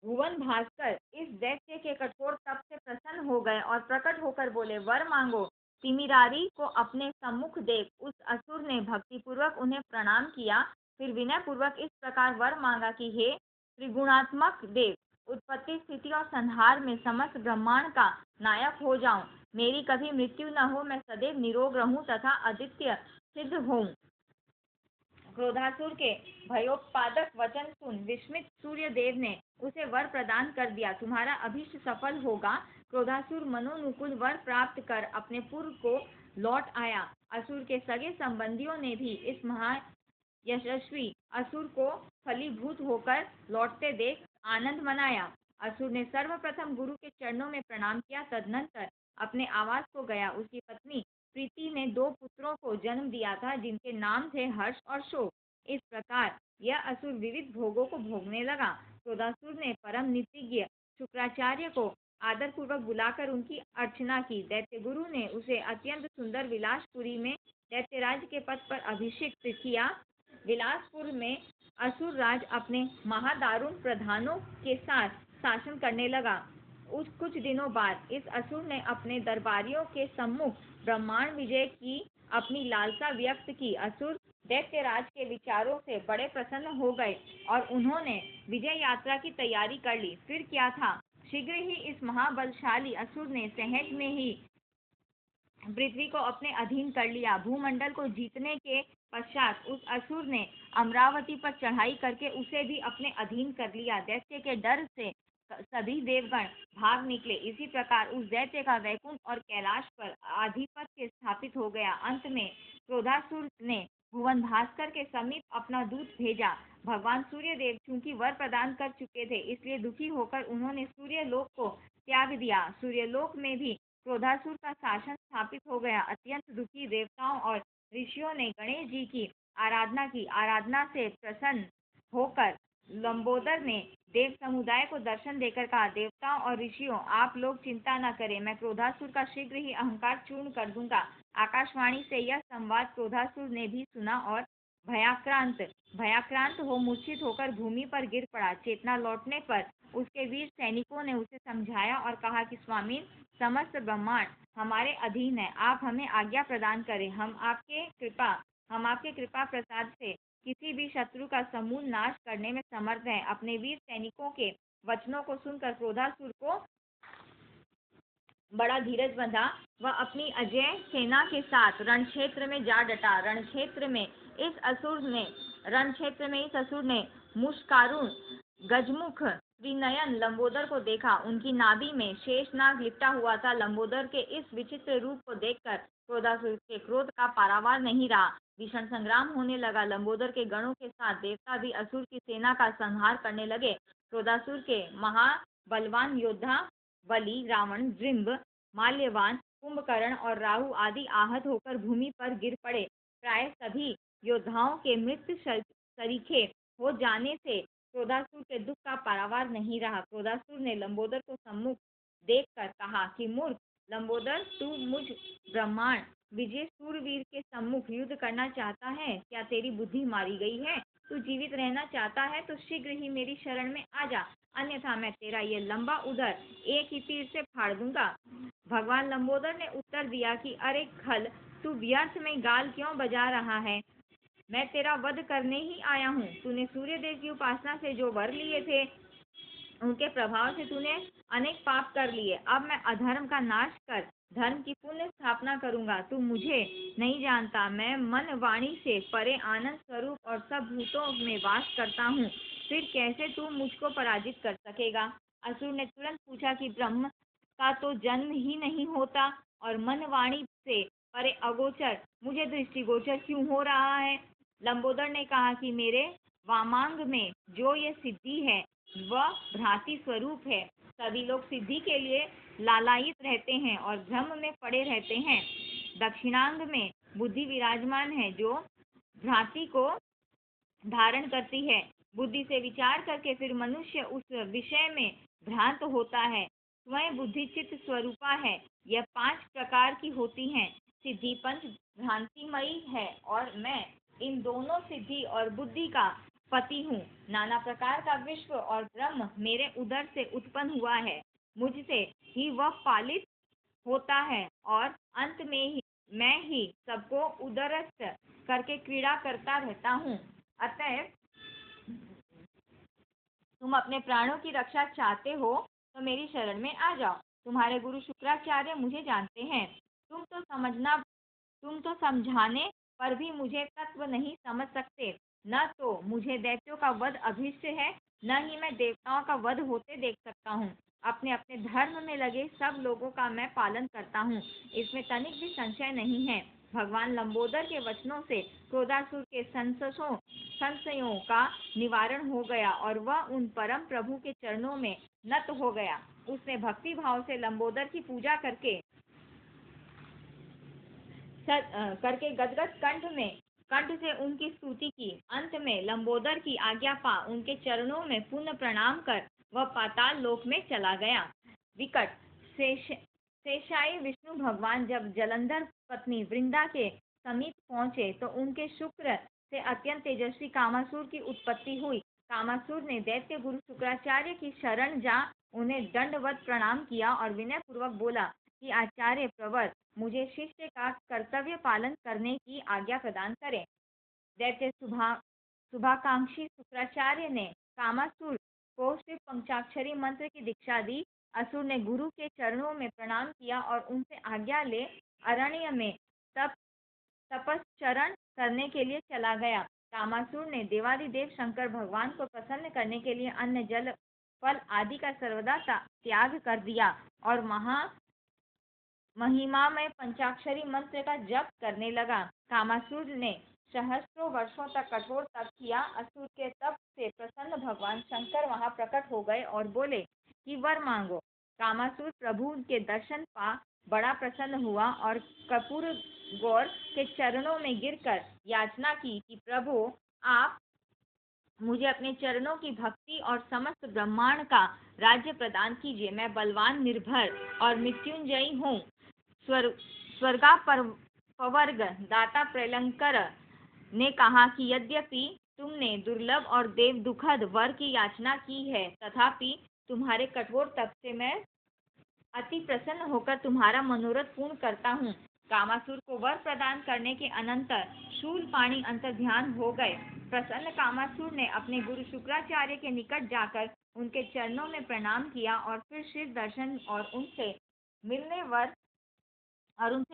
भुवन भास्कर इस दैत्य के कठोर तप से प्रसन्न हो गए और प्रकट होकर बोले, वर मांगो। तिमिरारी को अपने सम्मुख देख उस असुर ने भक्ति पूर्वक उन्हें प्रणाम किया। फिर विनय पूर्वक इस प्रकार वर मांगा कि हे त्रिगुणात्मक देव, उत्पत्ति, स्थिति और संहार में समस्त ब्रह्मांड का नायक हो जाऊं। मेरी कभी मृत्यु न हो, मैं सदैव निरोग रहूं तथा अद्वितीय सिद्ध होऊं। क्रोधासुर के भयोत्पादक वचन सुन विस्मित सूर्य देव ने उसे वर प्रदान कर दिया, तुम्हारा अभीष्ट सफल होगा। क्रोधासुर मनोनुकूल वर प्राप्त कर अपने पुर को लौट आया। असुर के सगे संबंधियों ने भी इस महा यशस्वी असुर को फलीभूत होकर लौटते देख आनंद मनाया। असुर ने सर्वप्रथम गुरु के चरणों में प्रणाम किया। तदनंतर अपने आवास को गया। उसकी पत्नी प्रीति ने 2 पुत्रों को जन्म दिया था, जिनके नाम थे हर्ष और शोक। इस प्रकार यह असुर विविध भोगों को भोगने लगा। क्रोधासुर ने परम नीतिज्ञ शुक्राचार्य को आदर पूर्वक बुलाकर उनकी अर्चना की। दैत्य गुरु ने उसे अत्यंत सुंदर विलासपुरी में दैत्यराज के पद पर अभिषिक्त किया। विलासपुर में असुर राज अपने महादारुण प्रधानों के साथ शासन करने लगा। उस कुछ दिनों बाद इस असुर ने अपने दरबारियों के सम्मुख ब्रह्मांड विजय की अपनी लालसा व्यक्त की। असुर दैत्यराज के विचारों से बड़े प्रसन्न हो गए और उन्होंने विजय यात्रा की तैयारी कर ली। फिर क्या था, शीघ्र ही इस महाबलशाली असुर ने सहज में ही पृथ्वी को अपने अधीन कर लिया। भूमंडल को जीतने के पश्चात उस असुर ने अमरावती पर चढ़ाई करके उसे भी अपने अधीन कर लिया। दैत्य के डर से सभी देवगण भाग निकले। इसी प्रकार उस दैत्य का वैकुंठ और कैलाश पर आधिपत्य स्थापित हो गया। अंत में क्रोधासुर ने भुवन भास्कर के समीप अपना दूत भेजा। भगवान सूर्यदेव चूंकि वर प्रदान कर चुके थे, इसलिए दुखी होकर उन्होंने सूर्यलोक को त्याग दिया। सूर्यलोक में भी क्रोधासुर का शासन स्थापित हो गया। अत्यंत दुखी देवताओं और ऋषियों ने गणेश जी की आराधना की। आराधना से प्रसन्न होकर लंबोदर ने देव समुदाय को दर्शन देकर कहा, देवताओं और ऋषियों, आप लोग चिंता न करें, मैं क्रोधासुर का शीघ्र ही अहंकार चूर्ण कर दूंगा। आकाशवाणी से यह संवाद क्रोधासुर ने भी सुना और भयाक्रांत भयाक्रांत हो मूर्छित होकर भूमि पर गिर पड़ा। चेतना लौटने पर उसके वीर सैनिकों ने उसे समझाया और कहा कि स्वामी, समस्त ब्रह्मांड हमारे अधीन है, आप हमें आज्ञा प्रदान करें। हम आपके कृपा प्रसाद से किसी भी शत्रु का समूल नाश करने में समर्थ हैं। अपने वीर सैनिकों के वचनों को सुनकर क्रोधासुर को बड़ा धीरज बंधा। वह अपनी अजय सेना के साथ रणक्षेत्र में जा डटा। रणक्षेत्र में इस असुर ने मुष्कारुण गजमुख त्रिनयन लंबोदर को देखा। उनकी नाभि में शेषनाग लिपटा हुआ था। लंबोदर के इस विचित्र रूप को देखकर क्रोधासुर के क्रोध का पारावार नहीं रहा। भीषण संग्राम होने लगा। लंबोदर के गणों के साथ देवता भी असुर की सेना का संहार करने लगे। क्रोधासुर के महाबलवान योद्धा बलि, रावण, जृंभ, माल्यवान, कुंभकर्ण और राहु आदि आहत होकर भूमि पर गिर पड़े। प्राय सभी योद्धाओं के मृत्यु सरीखे हो जाने से क्रोधासुर के दुख का पारावार नहीं रहा। क्रोधासुर ने लंबोदर को सम्मुख देखकर कहा कि मूर्ख लंबोदर, तू मुझ ब्रह्मांड विजय सूरवीर के सम्मुख युद्ध करना चाहता है? क्या तेरी बुद्धि मारी गई है? तू जीवित रहना चाहता है तो शीघ्र ही मेरी शरण में आ जा, अन्यथा मैं तेरा ये लंबा उदर एक ही तीर से फाड़ दूंगा। भगवान लंबोदर ने उत्तर दिया कि अरे खल, तू व्यर्थ में गाल क्यों बजा रहा है? मैं तेरा वध करने ही आया हूँ। तूने सूर्य देव की उपासना से जो वर लिए थे, उनके प्रभाव से तूने अनेक पाप कर लिए। अब मैं अधर्म का नाश कर धर्म की पुण्य स्थापना करूंगा। तू मुझे नहीं जानता। मैं मन वाणी से परे आनंद स्वरूप और सब भूतों में वास करता हूँ। फिर कैसे तू मुझको पराजित कर सकेगा? असुर ने तुरंत पूछा कि ब्रह्म का तो जन्म ही नहीं होता और मन वाणी से परे अगोचर मुझे दृष्टिगोचर क्यों हो रहा है? लंबोदर ने कहा कि मेरे वामांग में जो ये सिद्धि है वह भ्रांति स्वरूप है। सभी लोग सिद्धि के लिए लालायित रहते हैं और भ्रम में पड़े रहते हैं। दक्षिणांग में बुद्धि विराजमान है जो भ्रांति को धारण करती है। बुद्धि से विचार करके फिर मनुष्य उस विषय में भ्रांत होता है। स्वयं बुद्धि चित्त स्वरूपा है। यह 5 प्रकार की होती हैं। सिद्धि पंच भ्रांतिमयी है और मैं इन दोनों सिद्धि और बुद्धि का पति हूँ। नाना प्रकार का विश्व और ब्रह्म मेरे उदर से उत्पन्न हुआ है। मुझसे ही वह पालित होता है और अंत में ही मैं ही सबको उदरस्थ करके क्रीड़ा करता रहता हूँ। अतः तुम अपने प्राणों की रक्षा चाहते हो तो मेरी शरण में आ जाओ। तुम्हारे गुरु शुक्राचार्य मुझे जानते हैं। तुम तो समझाने पर भी मुझे तत्व नहीं समझ सकते। न तो मुझे दैत्यों का वध अभीष्ट है, न ही मैं देवताओं का वध होते देख सकता हूँ। अपने अपने धर्म में लगे सब लोगों का मैं पालन करता हूँ, इसमें तनिक भी संशय नहीं है। भगवान लंबोदर के वचनों से क्रोधासुर के संशयों का निवारण हो गया और वह उन परम प्रभु के चरणों में नत हो गया। उसने भक्ति भाव से लंबोदर की पूजा करके गदगद कंठ से उनकी स्तुति की। अंत में लंबोदर की आज्ञा पा उनके चरणों में पुण्य प्रणाम कर वह पाताल लोक में चला गया। विकट शेषाई विष्णु भगवान जब जलंधर पत्नी वृंदा के समीप पहुंचे तो उनके शुक्र से अत्यंत तेजस्वी कामासुर की उत्पत्ति हुई। कामासुर ने दैत्य गुरु शुक्राचार्य की शरण जा उन्हें दंडवत प्रणाम किया और विनय पूर्वक बोला कि आचार्य प्रवर, मुझे शिष्य का कर्तव्य पालन करने की आज्ञा प्रदान करें। दैत्य शुभाकांक्षी शुक्राचार्य ने कामासुर को शिव पंचाक्षरी मंत्र की दीक्षा दी। असुर ने गुरु के चरणों में प्रणाम किया और उनसे आज्ञा ले अरण्य में तपश्चरण करने के लिए चला गया। कामासुर ने देवादिदेव शंकर भगवान को प्रसन्न करने के लिए अन्न जल फल आदि का सर्वदा त्याग कर दिया और महिमा में पंचाक्षरी मंत्र का जप करने लगा। कामासुर ने सहस्त्रों वर्षों तक कठोर तप किया। असुर के तप से प्रसन्न भगवान शंकर वहां प्रकट हो गए और बोले कि वर मांगो। कामासुर प्रभु के दर्शन पा बड़ा प्रसन्न हुआ और कपूर गौर के चरणों में गिरकर याचना की कि प्रभु, आप मुझे अपने चरणों की भक्ति और समस्त ब्रह्मांड का राज्य प्रदान कीजिए। मैं बलवान, निर्भर और मृत्युंजयी हूँ। स्वर्गा पवर्ग दाता प्रलंकर ने कहा कि यद्यपि तुमने दुर्लभ और देव दुखद वर की याचना की है, तथापि तुम्हारे कठोर तप से मैं अति प्रसन्न होकर तुम्हारा मनोरथ पूर्ण करता हूँ। कामासुर को वर प्रदान करने के अनंतर शूलपाणि अंतर्ध्यान हो गए। प्रसन्न कामासुर ने अपने गुरु शुक्राचार्य के निकट जाकर उनके चरणों में प्रणाम किया और फिर शिव दर्शन और उनसे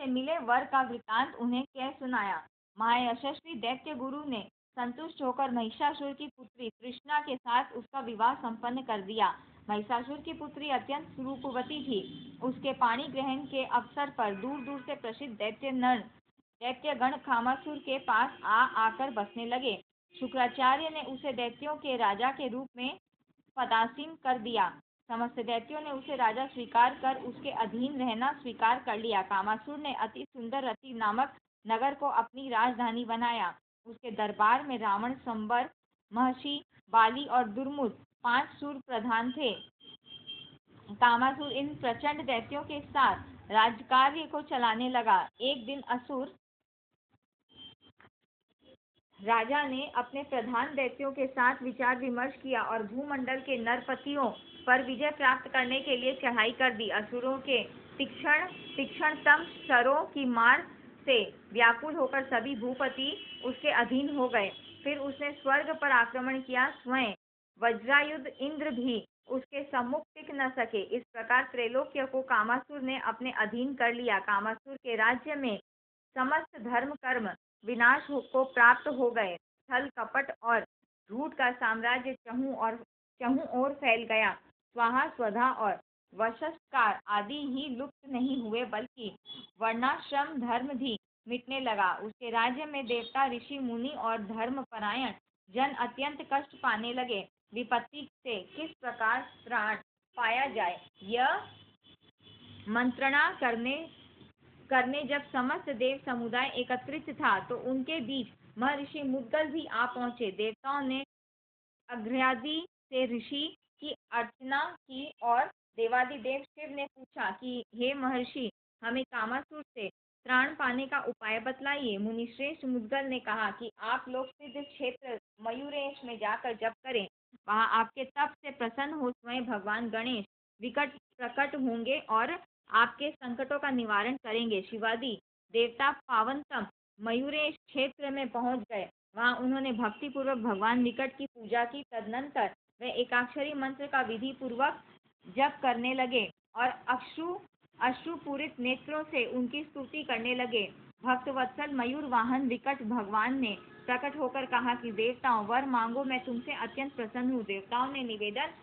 मिले वर का वृतांत उन्हें कह सुनाया। महायशस्वी दैत्य गुरु ने संतुष्ट होकर महिषासुर की पुत्री तृष्णा के साथ उसका विवाह संपन्न कर दिया। महिषासुर की पुत्री अत्यंत रूपवती थी। उसके पाणी ग्रहण के अवसर पर दूर दूर से प्रसिद्ध दैत्यगण कामासुर के पास आकर बसने लगे। शुक्राचार्य ने उसे दैत्यों के राजा के रूप में पदासीन कर दिया। समस्त दैत्यों ने उसे राजा स्वीकार कर उसके अधीन रहना स्वीकार कर लिया। कामासुर ने अति सुंदर रति नामक नगर को अपनी राजधानी बनाया। उसके दरबार में रावण, संबर, महर्षि बाली और दुर्मुद 5 सूर प्रधान थे। कामासुर इन प्रचंड दैत्यों के साथ राजकार्य को चलाने लगा। एक दिन असुर राजा ने अपने प्रधान दैत्यों के साथ विचार विमर्श किया और भूमंडल के नरपतियों पर विजय प्राप्त करने के लिए चढ़ाई कर दी। असुरों के तीक्ष्णतम शरों की मार से व्याकुल होकर सभी भूपति उसके अधीन हो गए। फिर उसने स्वर्ग पर आक्रमण किया। स्वयं वज्रायुध इंद्र भी उसके सम्मुख टिक न सके। इस प्रकार त्रैलोक्य को कामासुर ने अपने अधीन कर लिया। कामासुर के राज्य में समस्त धर्म कर्म विनाश को प्राप्त हो गए। छल, कपट और झूठ का साम्राज्य चहुं ओर फैल गया। स्वाहा, स्वधा और वशस्कार आदि ही लुप्त नहीं हुए, बल्कि वर्णाश्रम धर्म भी मिटने लगा। उसके राज्य में देवता, ऋषि, मुनि और धर्मपरायण जन अत्यंत कष्ट पाने लगे। विपत्ति से किस प्रकार त्राण पाया जाए, यह मंत्रणा करने जब समस्त देव समुदाय एकत्रित था, तो उनके बीच महर्षि मुद्गल भी आ पहुंचे। देवताओं ने अर्घ्यादि से ऋषि की अर्चना की और देवादिदेव शिव ने पूछा कि हे महर्षि, हमें कामासुर से त्राण पाने का उपाय बतलाइए। मुनिश्रेष्ठ मुद्गल ने कहा कि आप लोग सिद्ध क्षेत्र मयूरेश में जाकर जप करें। वहां आपके तप से प्रसन्न हो स्वयं भगवान गणेश विकट प्रकट होंगे और आपके संकटों का निवारण करेंगे। शिवादि देवता पावनतम मयूरेश क्षेत्र में पहुंच गए। वहां उन्होंने भक्ति पूर्वक भगवान निकट की पूजा की। तदनंतर वे एकाक्षरी मंत्र का विधि पूर्वक जप करने लगे और अश्रुपूरित नेत्रों से उनकी स्तुति करने लगे। भक्तवत्सल मयूर वाहन विकट भगवान ने प्रकट होकर कहा कि देवताओं, वर मांगो, मैं तुमसे अत्यंत प्रसन्न हूँ। देवताओं ने निवेदन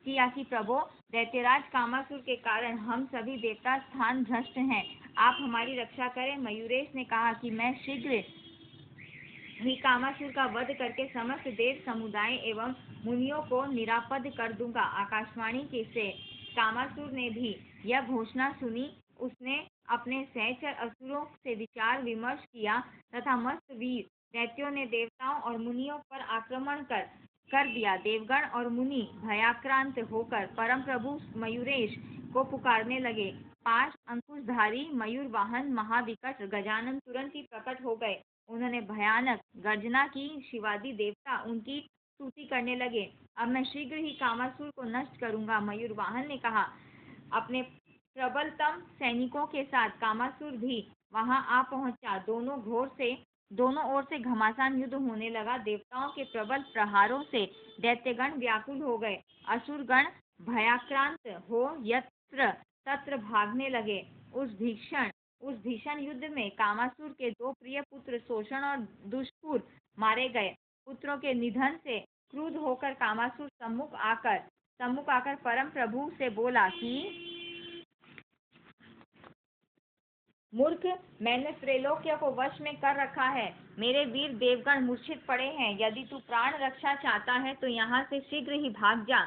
किया कि प्रभो, दैत्यराज कामासुर के कारण हम सभी देवता स्थान भ्रष्ट हैं, आप हमारी रक्षा करें। मयूरेश ने कहा कि मैं शीघ्र ही कामासुर का वध करके समस्त देव समुदाय एवं मुनियों को निरापद कर दूंगा। आकाशवाणी के से कामासुर ने भी यह घोषणा सुनी। उसने अपने सहचर असुरों से विचार विमर्श किया तथा मस्त वीर दैत्यों ने देवताओं और मुनियों पर आक्रमण कर दिया। देवगण और मुनि भयाक्रांत होकर परम प्रभु मयूरेश को पुकारने लगे। 5 अंकुशधारी मयूर वाहन महाविकट गजानन तुरंत ही प्रकट हो गए। उन्होंने भयानक गर्जना की। शिवादि देवता उनकी स्तुति करने लगे। अब मैं शीघ्र ही कामासुर को नष्ट करूंगा। मयूर वाहन ने कहा। अपने प्रबलतम सैनिकों के साथ कामासुर भी वहां आ पहुंचा। दोनों ओर से घमासान युद्ध होने लगा। देवताओं के प्रबल प्रहारों से दैत्यगण व्याकुल हो गए। असुरगण भयाक्रांत हो यत्र तत्र भागने लगे। उस भीषण युद्ध में कामासुर के 2 प्रिय पुत्र शोषण और दुष्पुर मारे गए। पुत्रों के निधन से क्रुद्ध होकर कामासुर सम्मुख आकर परम प्रभु से बोला कि मूर्ख, मैंने त्रैलोक्य को वश में कर रखा है। मेरे वीर देवगण मूर्छित पड़े हैं। यदि तू प्राण रक्षा चाहता है तो यहाँ से शीघ्र ही भाग जा।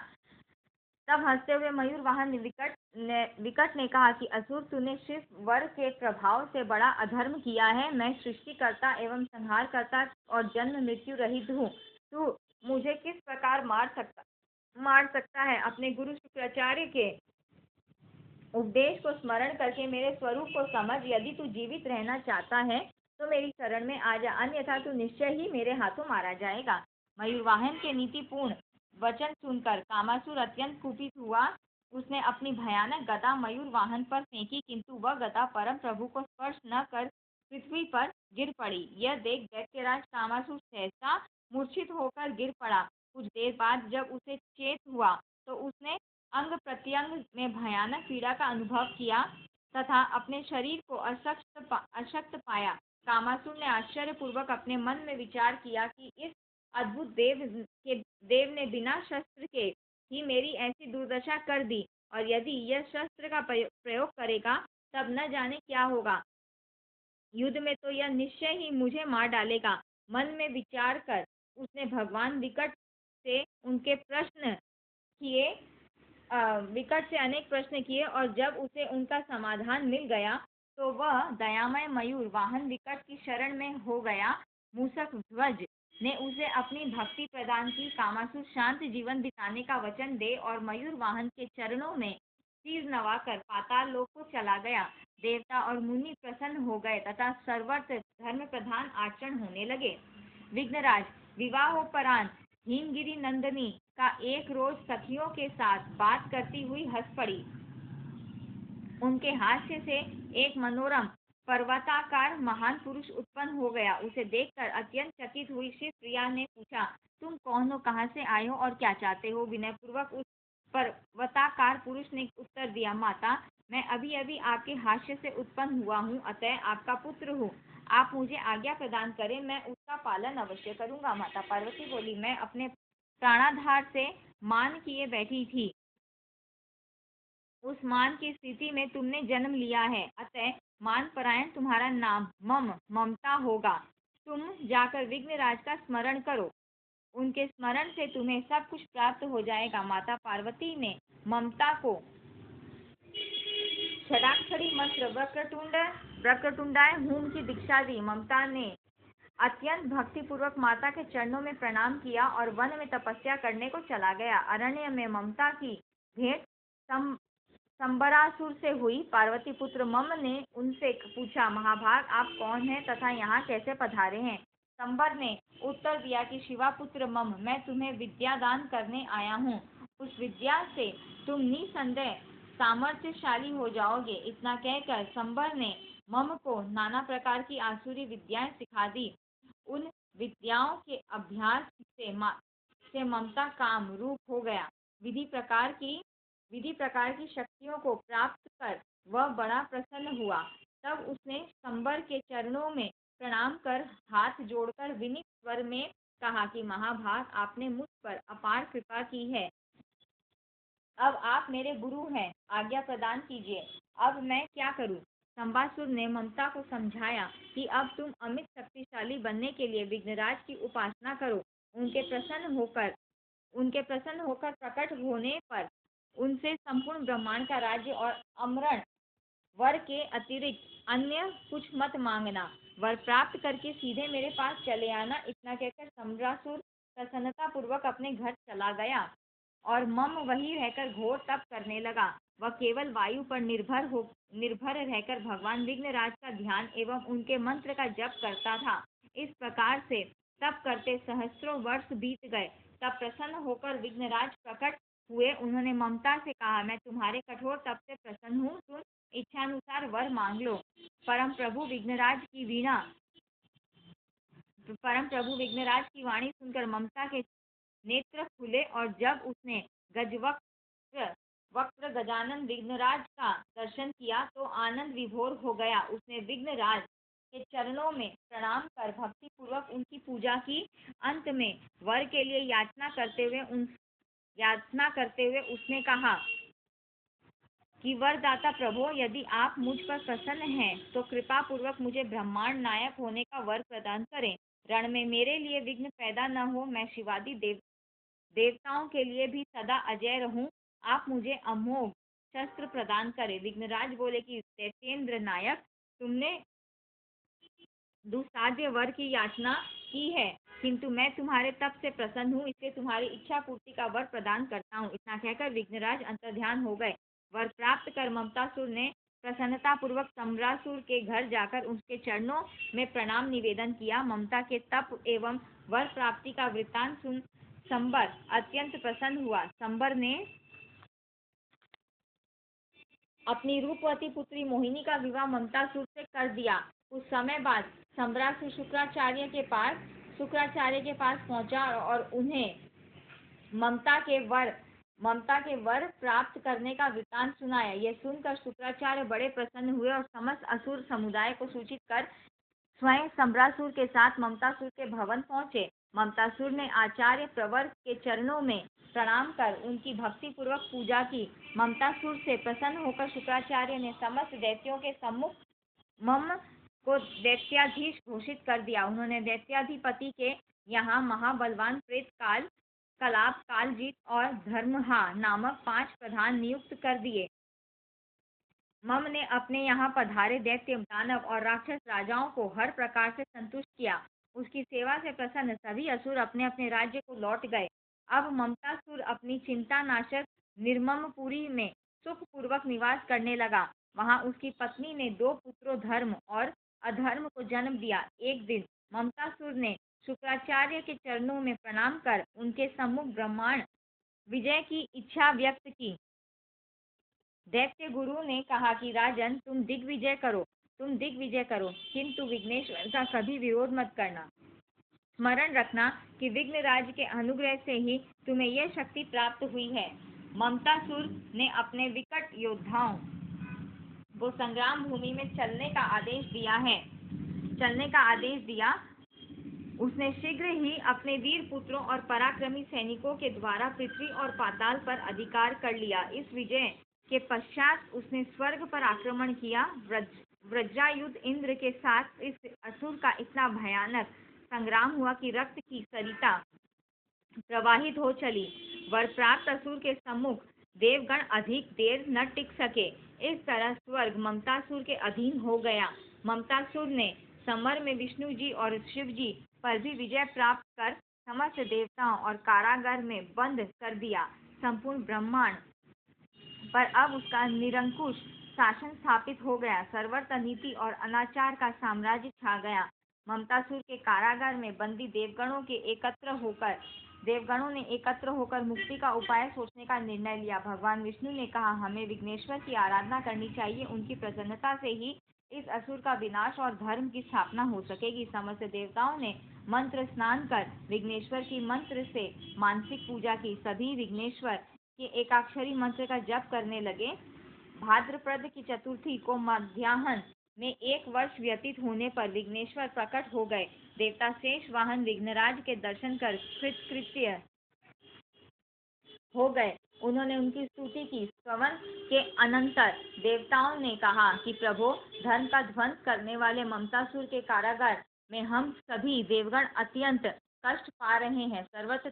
तब हंसते हुए मयूर वाहन विकट ने कहा कि असुर, तूने शिव वर के प्रभाव से बड़ा अधर्म किया है। मैं सृष्टिकर्ता एवं संहारकर्ता और जन्म मृत्यु रहित हूँ। तू मुझे किस प्रकार मार सकता है। अपने गुरु शुक्राचार्य के उपदेश को स्मरण करके मेरे स्वरूप को समझ। यदि तू जीवित रहना चाहता है तो मेरी शरण में आ जा, अन्यथा तू निश्चय ही मेरे हाथों मारा जाएगा। मयूरवाहन के नीतिपूर्ण वचन सुनकर कामासुर अत्यंत कुपित हुआ। उसने अपनी भयानक गदा मयूरवाहन पर फेंकी, किंतु वह गदा परम प्रभु को स्पर्श न कर पृथ्वी पर गिर पड़ी। यह देख दैत्यराज कामासुर सहसा मूर्छित होकर गिर पड़ा। कुछ देर बाद जब उसे चेत हुआ तो उसने अंग प्रत्यंग में भयानक पीड़ा का अनुभव किया तथा अपने शरीर को अशक्त पाया। कामासुर ने आश्चर्यपूर्वक अपने मन में विचार किया कि इस अद्भुत देव ने बिना शस्त्र के ही मेरी ऐसी दुर्दशा कर दी, और यदि यह शस्त्र का प्रयोग करेगा तब न जाने क्या होगा। युद्ध में तो यह निश्चय ही मुझे मार डालेगा। मन में विचार कर उसने भगवान विकट से अनेक प्रश्न किए, और जब उसे उनका समाधान मिल गया तो वह दयामय मयूर वाहन विकट की शरण में हो गया। मूषक ध्वज ने उसे अपनी भक्ति प्रदान की। कामासुर शांत जीवन बिताने का वचन दे और मयूर वाहन के चरणों में सिर नवाकर पाताल लोक को चला गया। देवता और मुनि प्रसन्न हो गए तथा सर्वत्र धर्म प्रधान आचरण होने लगे। विघ्नराज विवाहोपरांत हिमगिरी नंदिनी का एक रोज सखियों के साथ बात करती हुई हंस पड़ी। उनके हास्य से एक मनोरम पर्वताकार महान पुरुष उत्पन्न हो गया। उसे देखकर अत्यंत चकित हुई शिव प्रिया ने पूछा, तुम कौन हो, कहाँ से आए हो और क्या चाहते हो। विनय पूर्वक उस पर्वताकार पुरुष ने उत्तर दिया, माता, मैं अभी अभी आपके हास्य से उत्पन्न हुआ हूँ, अतः आपका पुत्र हूँ। आप मुझे आज्ञा प्रदान करें, मैं उसका पालन अवश्य करूंगा। माता पार्वती बोली, मैं अपने प्राणाधार से मान किए बैठी थी। उस मान की स्थिति में तुमने जन्म लिया है, अतः मान परायण तुम्हारा नाम ममता होगा। तुम जाकर विघ्नराज का स्मरण करो, उनके स्मरण से तुम्हें सब कुछ प्राप्त हो जाएगा। माता पार्वती ने ममता को षडाक्षरी मंत्र वक्रतुंडाय हूम की दीक्षा दी। ममता ने अत्यंत भक्ति पूर्वक माता के चरणों में प्रणाम किया और वन में तपस्या करने को चला गया। अरण्य में ममता की भेंट संबरासुर से हुई। पार्वती पुत्र मम ने उनसे पूछा, महाभाग, आप कौन हैं तथा यहाँ कैसे पधारे हैं। संबर ने उत्तर दिया कि शिवापुत्र मम, मैं तुम्हें विद्या दान करने आया हूँ। उस विद्या से तुम निसंदेह सामर्थ्यशाली हो जाओगे। इतना कहकर संबर ने मम को नाना प्रकार की आसुरी विद्याएं सिखा दी। उन विद्याओं के अभ्यास से ममता काम रूप हो गया। विधि प्रकार की शक्तियों को प्राप्त कर वह बड़ा प्रसन्न हुआ। तब उसने संबर के चरणों में प्रणाम कर हाथ जोड़कर विनीत स्वर में कहा कि महाभाग, आपने मुझ पर अपार कृपा की है। अब आप मेरे गुरु हैं, आज्ञा प्रदान कीजिए। अब मैं क्या करूं। संबासुर ने ममता को समझाया कि अब तुम अमित शक्तिशाली बनने के लिए विघ्नराज की उपासना करो। उनके प्रसन्न होकर प्रकट होने पर उनसे संपूर्ण ब्रह्मांड का राज्य और अमरण वर के अतिरिक्त अन्य कुछ मत मांगना। वर प्राप्त करके सीधे मेरे पास चले आना। इतना कहकर संबासुर प्रसन्नता पूर्वक अपने घर चला गया और मम वहीं रहकर घोर तप करने लगा। वह केवल वायु पर निर्भर रहकर भगवान विघ्नराज का ध्यान एवं उनके मंत्र का जप करता था। इस प्रकार से तप करते सहस्त्रों वर्ष बीत गए। तब प्रसन्न होकर विघ्नराज प्रकट हुए। उन्होंने ममता से कहा, मैं तुम्हारे कठोर तप से प्रसन्न हूँ, तुम इच्छानुसार वर मांग लो। परम प्रभु विघ्नराज की वाणी सुनकर ममता के नेत्र खुले और जब उसने वक्र गजानन विघ्नराज का दर्शन किया तो आनंद विभोर हो गया। उसने विघ्नराज के चरणों में प्रणाम कर भक्ति पूर्वक उनकी पूजा की। अंत में वर के लिए याचना करते हुए उसने कहा कि वरदाता प्रभो, यदि आप मुझ पर प्रसन्न हैं तो कृपा पूर्वक मुझे ब्रह्मांड नायक होने का वर प्रदान करें। रण में मेरे लिए विघ्न पैदा न हो, मैं शिवादि देवताओं के लिए भी सदा अजय रहूं। आप मुझे अमोघ शस्त्र प्रदान करें। विघ्नराज बोले कि दैत्येंद्र नायक, तुमने दुस्साध्य वर की याचना की है, किंतु मैं तुम्हारे तप से प्रसन्न हूँ, इसलिए तुम्हारी इच्छा पूर्ति का वर प्रदान करता हूँ। इतना कहकर विघ्नराज अंतर्ध्यान हो गए। वर प्राप्त कर ममतासुर ने प्रसन्नता पूर्वक सम्रासुर के घर जाकर उसके चरणों में प्रणाम निवेदन किया। ममता के तप एवं वर प्राप्ति का वृत्तांत सुन संबर अत्यंत प्रसन्न हुआ। संबर ने अपनी रूपवती पुत्री मोहिनी का विवाह ममतासुर से कर दिया। कुछ समय बाद सम्रासुर शुक्राचार्य के पास पहुंचा और उन्हें ममता के वर प्राप्त करने का वृत्तांत सुनाया। यह सुनकर शुक्राचार्य बड़े प्रसन्न हुए और समस्त असुर समुदाय को सूचित कर स्वयं सम्रासुर के साथ ममतासुर के भवन पहुंचे। ममतासुर ने आचार्य प्रवर के चरणों में प्रणाम कर उनकी भक्ति पूर्वक पूजा की। ममतासुर से प्रसन्न होकर शुक्राचार्य ने समस्त दैत्यों के सम्मुख मम को दैत्याधीश घोषित कर दिया। उन्होंने दैत्याधिपति के यहाँ महाबलवान प्रेत काल, कलाप, कालजीत और धर्महा नामक 5 प्रधान नियुक्त कर दिए। मम ने अपने यहाँ पधारे दैत्य, दानव और राक्षस राजाओं को हर प्रकार से संतुष्ट किया। उसकी सेवा से प्रसन्न सभी असुर अपने अपने राज्य को लौट गए। अब ममतासुर अपनी चिंता नाशक निर्ममपुरी में सुख पूर्वक निवास करने लगा। वहां उसकी पत्नी ने 2 पुत्रों धर्म और अधर्म को जन्म दिया। एक दिन ममतासुर ने शुक्राचार्य के चरणों में प्रणाम कर उनके सम्मुख ब्रह्मांड विजय की इच्छा व्यक्त की। दैत्य गुरु ने कहा कि राजन, तुम दिग्विजय करो, किंतु विघ्नेश्वर का कभी विरोध मत करना। स्मरण रखना कि विघ्नराज के अनुग्रह से ही तुम्हें यह शक्ति प्राप्त हुई है। ममतासुर ने अपने विकट योद्धाओं को संग्राम भूमि में चलने का आदेश दिया। उसने शीघ्र ही अपने वीर पुत्रों और पराक्रमी सैनिकों के द्वारा पृथ्वी और पाताल पर अधिकार कर लिया। इस विजय के पश्चात उसने स्वर्ग पर आक्रमण किया। वज्रायुध इंद्र के साथ इस असुर का इतना भयानक संग्राम हुआ कि रक्त की सरिता प्रवाहित हो चली। वर प्राप्त असुर के सम्मुख देवगण अधिक देर न टिक सके। इस तरह स्वर्ग ममतासुर के अधीन हो गया। ममतासुर ने समर में विष्णु जी और शिव जी पर भी विजय प्राप्त कर समस्त देवताओं और कारागार में बंद कर दिया। संपूर्ण ब्रह्मांड पर अब उसका निरंकुश शासन स्थापित हो गया। सर्वत्र नीति और अनाचार का साम्राज्य छा गया। ममतासुर के कारागार में बंदी देवगणों ने एकत्र होकर मुक्ति का उपाय सोचने का निर्णय लिया। भगवान विष्णु ने कहा, हमें विघ्नेश्वर की आराधना करनी चाहिए। उनकी प्रसन्नता से ही इस असुर का विनाश और धर्म की स्थापना हो सकेगी। समस्त देवताओं ने मंत्र स्नान कर विघ्नेश्वर की मंत्र से मानसिक पूजा की। सभी विघ्नेश्वर के एकाक्षरी मंत्र का जप करने लगे। भाद्रपद की चतुर्थी को मध्याह्न में 1 वर्ष व्यतीत होने पर विघ्नेश्वर प्रकट हो गए। देवता शेष वाहन विघ्नराज के दर्शन कर कृतकृत्य हो गए। उन्होंने उनकी स्तुति की। स्तवन के अनंतर देवताओं ने कहा कि प्रभो, धर्म का ध्वंस करने वाले ममतासुर के कारागार में हम सभी देवगण अत्यंत कष्ट पा रहे हैं। सर्वत्र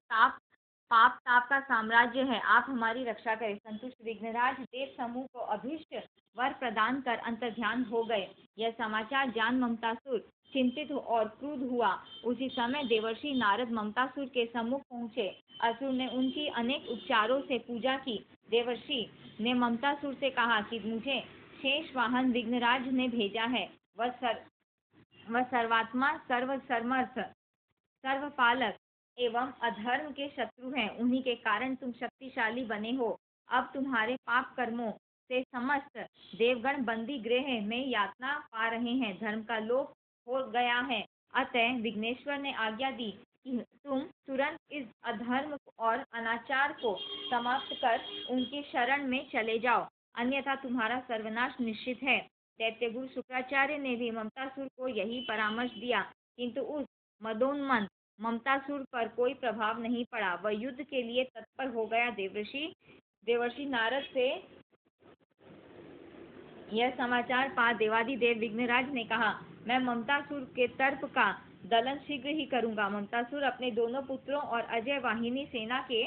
पाप का साम्राज्य है। आप हमारी रक्षा करें। संतुष्ट विघ्नराज देव समूह को अभीष्ट वर प्रदान कर अंतर्ध्यान हो गए। यह समाचार जान ममतासुर चिंतित और क्रुद्ध हुआ। उसी समय देवर्षि नारद ममतासुर के सम्मुख पहुँचे। असुर ने उनकी अनेक उपचारों से पूजा की। देवर्षि ने ममतासुर से कहा कि मुझे शेष वाहन विघ्नराज ने भेजा है। वह सर्वात्मा, सर्वसमर्थ, सर्वपालक एवं अधर्म के शत्रु हैं। उन्हीं के कारण तुम शक्तिशाली बने हो। अब तुम्हारे पाप कर्मों से समस्त देवगण बंदी गृह में यातना पा रहे हैं। धर्म का लोप हो गया है। अतः विघ्नेश्वर ने आज्ञा दी कि तुम तुरंत इस अधर्म और अनाचार को समाप्त कर उनकी शरण में चले जाओ, अन्यथा तुम्हारा सर्वनाश निश्चित है। दैत्यगुरु शुक्राचार्य ने भी ममतासुर को यही परामर्श दिया, किंतु उस मदोन्मत्त ममतासुर पर कोई प्रभाव नहीं पड़ा। वह युद्ध के लिए तत्पर हो गया। देवर्षि नारद से यह समाचार पा देवादिदेव विघ्नराज ने कहा, मैं ममतासुर के तर्प का दलन शीघ्र ही करूंगा। ममतासुर अपने दोनों पुत्रों और अजय वाहिनी सेना के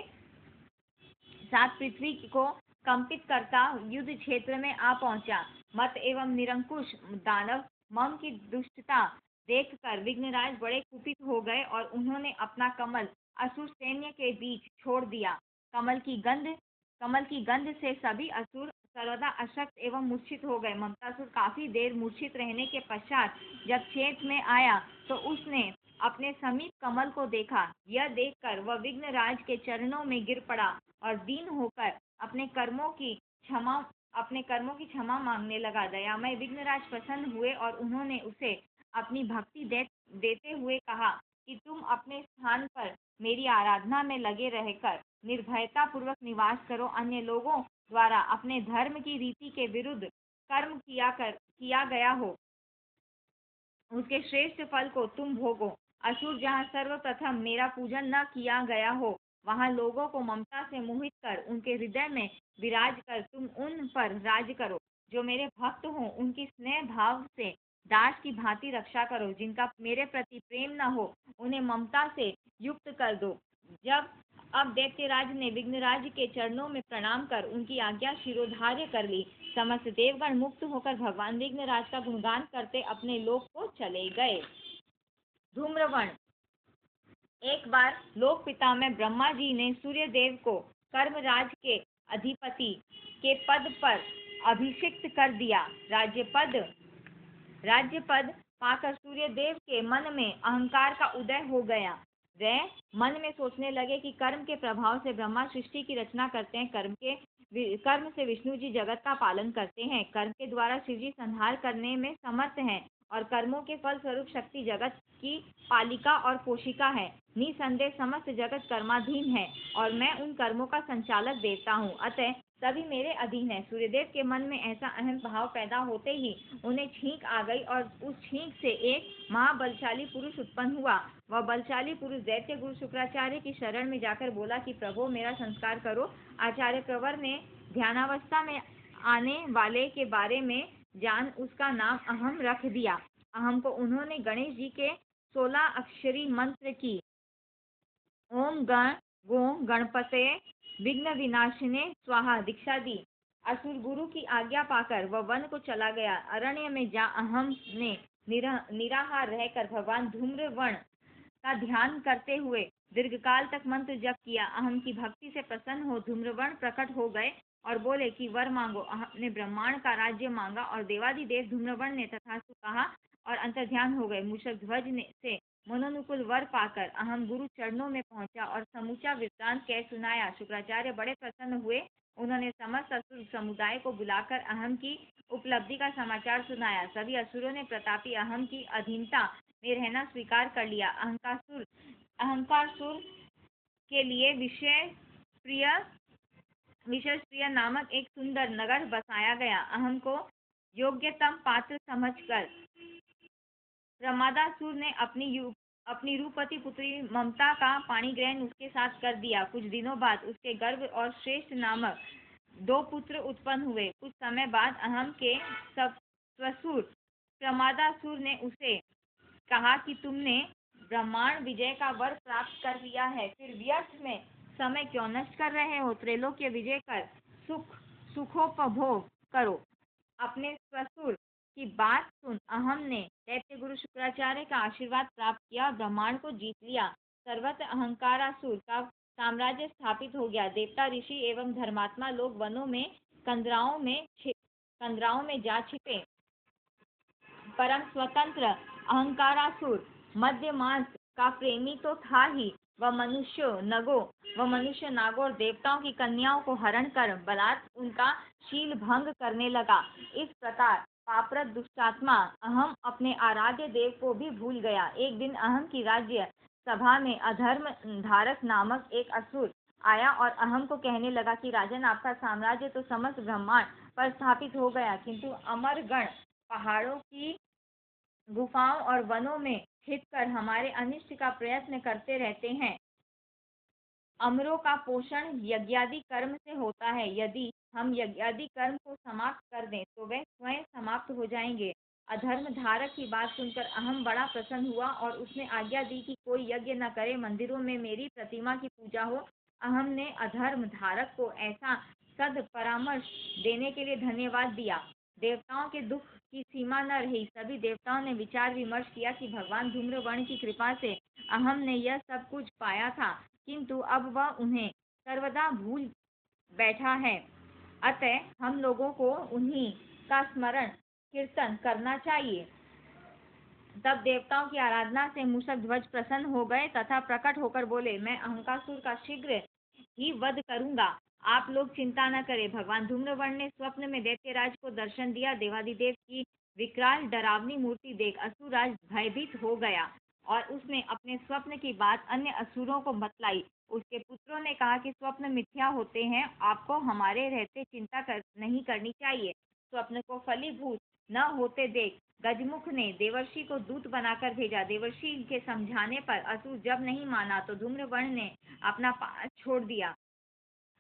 साथ पृथ्वी को कंपित करता युद्ध क्षेत्र में आ पहुंचा। मत एवं निरंकुश दानव मम की दुष्टता देखकर विघ्नराज बड़े कुपित हो गए और उन्होंने अपना कमल असुर सैन्य के बीच छोड़ दिया। कमल की गंध से सभी असुर सर्वदा अशक्त एवं मूर्छित हो गए। ममतासुर काफी देर मूर्छित रहने के पश्चात जब चेत में आया तो उसने अपने समीप कमल को देखा। यह देखकर वह विघ्नराज के चरणों में गिर पड़ा और दीन होकर अपने कर्मों की क्षमा मांगने लगा। दयामय विघ्नराज प्रसन्न हुए और उन्होंने उसे अपनी भक्ति देते हुए कहा कि तुम अपने स्थान पर मेरी आराधना में लगे रहकर निर्भयता पूर्वक निवास करो। अन्य लोगों द्वारा अपने धर्म की रीति के विरुद्ध कर्म किया गया हो, उसके श्रेष्ठ फल को तुम भोगो। असुर जहाँ सर्वप्रथम मेरा पूजन न किया गया हो, वहाँ लोगों को ममता से मोहित कर उनके हृदय में विराज कर तुम उन पर राज करो। जो मेरे भक्त हों उनकी स्नेह भाव से दास की भांति रक्षा करो। जिनका मेरे प्रति प्रेम न हो उन्हें ममता से युक्त कर दो। अब दैत्यराज ने विघ्नराज के चरणों में प्रणाम कर उनकी आज्ञा शिरोधार्य कर ली। समस्त देवगण मुक्त होकर भगवान विघ्नराज का गुणगान करते अपने लोक को चले गए। धूम्रवन। एक बार लोक पिता में ब्रह्मा जी ने सूर्य देव को कर्मराज के अधिपति के पद पर अभिषिक्त कर दिया। राज्य पद पाकर सूर्य देव के मन में अहंकार का उदय हो गया। वे मन में सोचने लगे कि कर्म के प्रभाव से ब्रह्मा सृष्टि की रचना करते हैं, कर्म से विष्णु जी जगत का पालन करते हैं, कर्म के द्वारा शिव जी संहार करने में समर्थ हैं और कर्मों के फल स्वरूप शक्ति जगत की पालिका और पोषिका है। निसंदेह समस्त जगत कर्माधीन है और मैं उन कर्मों का संचालक देवता हूँ, अतः सभी मेरे अधीन है। सूर्यदेव के मन में ऐसा अहम भाव पैदा होते ही उन्हें छींक आ गई और उस छींक से एक महाबलशाली पुरुष उत्पन्न हुआ। वह बलशाली पुरुष दैत्य गुरु शुक्राचार्य की शरण में जाकर बोला कि प्रभु मेरा संस्कार करो। आचार्य प्रवर ने ध्यानावस्था में आने वाले के बारे में जान उसका नाम अहम रख दिया। अहम को उन्होंने गणेश जी के 16 अक्षरी मंत्र की ओम गण गो गणपते विघ्न विनाशिने स्वाहा दीक्षा दी। असुर गुरु की आज्ञा पाकर वह वन को चला गया। अरण्य में जा अहम ने निराहार रहकर भगवान धूम्रवर्ण का ध्यान करते हुए दीर्घकाल तक मंत्र जप किया। अहम की भक्ति से प्रसन्न हो धूम्रवर्ण प्रकट हो गए और बोले कि वर मांगो। अहम ने ब्रह्मांड का राज्य मांगा और देवादिदेव धूम्रवर्ण ने तथास्तु कहा और अंतर्ध्यान हो गए। मूषक ध्वज से मनोनुकूल वर पाकर अहम गुरु चरणों में पहुंचा और समूचा वृत्तांत कह सुनाया। शुक्राचार्य बड़े प्रसन्न हुए। उन्होंने समस्त असुर समुदाय को बुलाकर अहम की उपलब्धि का समाचार सुनाया। सभी असुरों ने प्रतापी अहम की अधीनता में रहना स्वीकार कर लिया। अहंकारसुर के लिए विशेषप्रिय नामक एक सुंदर नगर बसाया गया। अहम को योग्यतम पात्र समझकर प्रमादासुर ने अपनी रूपवती पुत्री ममता का पाणी ग्रहण उसके साथ कर दिया। कुछ दिनों बाद उसके गर्भ और श्रेष्ठ नामक 2 पुत्र उत्पन्न हुए। कुछ समय बाद अहम के ससुर प्रमादासुर ने उसे कहा कि तुमने ब्रह्मांड विजय का वर प्राप्त कर लिया है, फिर व्यर्थ में समय क्यों नष्ट कर रहे हो। त्रैलोक्य विजय कर सुखोपभोग करो। अपने ससुर की बात सुन अहम ने दैत्य गुरु शुक्राचार्य का आशीर्वाद प्राप्त किया, ब्रह्मांड को जीत लिया। सर्वत्र अहंकारासुर का साम्राज्य स्थापित हो गया। देवता ऋषि एवं धर्मात्मा लोग वनों में कंदराओं में जा छिपे। परम स्वतंत्र अहंकारासुर मध्य मास का प्रेमी तो था ही, वह मनुष्य नागों और देवताओं की कन्याओं को हरण कर बलात् उनका शील भंग करने लगा। इस प्रकार पापरत दुष्टात्मा अहम अपने आराध्य देव को भी भूल गया। एक दिन अहम की राज्य सभा में अधर्म धारक नामक एक असुर आया और अहम को कहने लगा कि राजन, आपका साम्राज्य तो समस्त ब्रह्मांड पर स्थापित हो गया, किंतु अमरगण पहाड़ों की गुफाओं और वनों में छिपकर हमारे अनिष्ट का प्रयत्न करते रहते हैं। अमरों का पोषण यज्ञादि कर्म से होता है। यदि हम यज्ञादि कर्म को समाप्त कर दें तो वे स्वयं समाप्त हो जाएंगे। अधर्म धारक की बात सुनकर अहम बड़ा प्रसन्न हुआ और उसने आज्ञा दी कि कोई यज्ञ न करे, मंदिरों में मेरी प्रतिमा की पूजा हो। अहम ने अधर्म धारक को ऐसा सद परामर्श देने के लिए धन्यवाद दिया। देवताओं के दुख की सीमा न रही। सभी देवताओं ने विचार विमर्श किया कि भगवान धूम्रवर्ण की कृपा से अहम ने यह सब कुछ पाया था, किंतु अब वह उन्हें सर्वदा भूल बैठा है। अतः हम लोगों को उन्हीं का स्मरण कीर्तन करना चाहिए। तब देवताओं की आराधना से मूषक ध्वज प्रसन्न हो गए तथा प्रकट होकर बोले, मैं अहंकासुर का शीघ्र ही वध करूंगा। आप लोग चिंता न करें। भगवान धूम्रवर्ण ने स्वप्न में दैत्यराज को दर्शन दिया। देवादिदेव की विकराल डरावनी मूर्ति देख असुरराज भयभीत हो गया और उसने अपने स्वप्न की बात अन्य असुरों को बतलाई। उसके पुत्रों ने कहा कि स्वप्न मिथ्या होते हैं, आपको हमारे रहते चिंता नहीं करनी चाहिए। स्वप्न को फलीभूत न होते देख गजमुख ने देवर्षि को दूत बनाकर भेजा। देवर्षि के समझाने पर असुर जब नहीं माना तो धूम्रवर्ण ने अपना पास छोड़ दिया।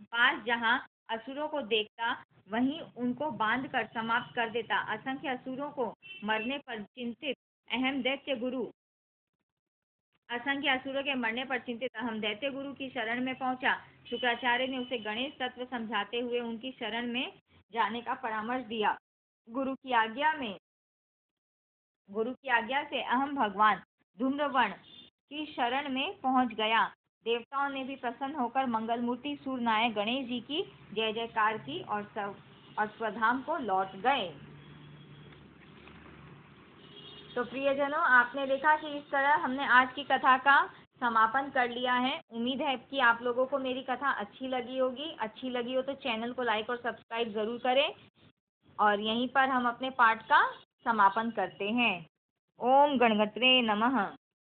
पास जहाँ असुरों को देखता वहीं उनको बांध कर समाप्त कर देता। असंख्य असुरों को मरने पर चिंतित अहम दैत्य गुरु असंख्य असुरों के मरने पर चिंतित अहम दैत्य गुरु की शरण में पहुंचा। शुक्राचार्य ने उसे गणेश तत्व समझाते हुए उनकी शरण में जाने का परामर्श दिया। गुरु की आज्ञा से अहम भगवान धूम्रवर्ण की शरण में पहुंच गया। देवताओं ने भी प्रसन्न होकर मंगलमूर्ति सूरनायक गणेश जी की जय जयकार की और स्वधाम को लौट गए। तो प्रियजनों, आपने देखा कि इस तरह हमने आज की कथा का समापन कर लिया है। उम्मीद है कि आप लोगों को मेरी कथा अच्छी लगी होगी। अच्छी लगी हो तो चैनल को लाइक और सब्सक्राइब जरूर करें और यहीं पर हम अपने पाठ का समापन करते हैं। ओम गणगणपते नमः।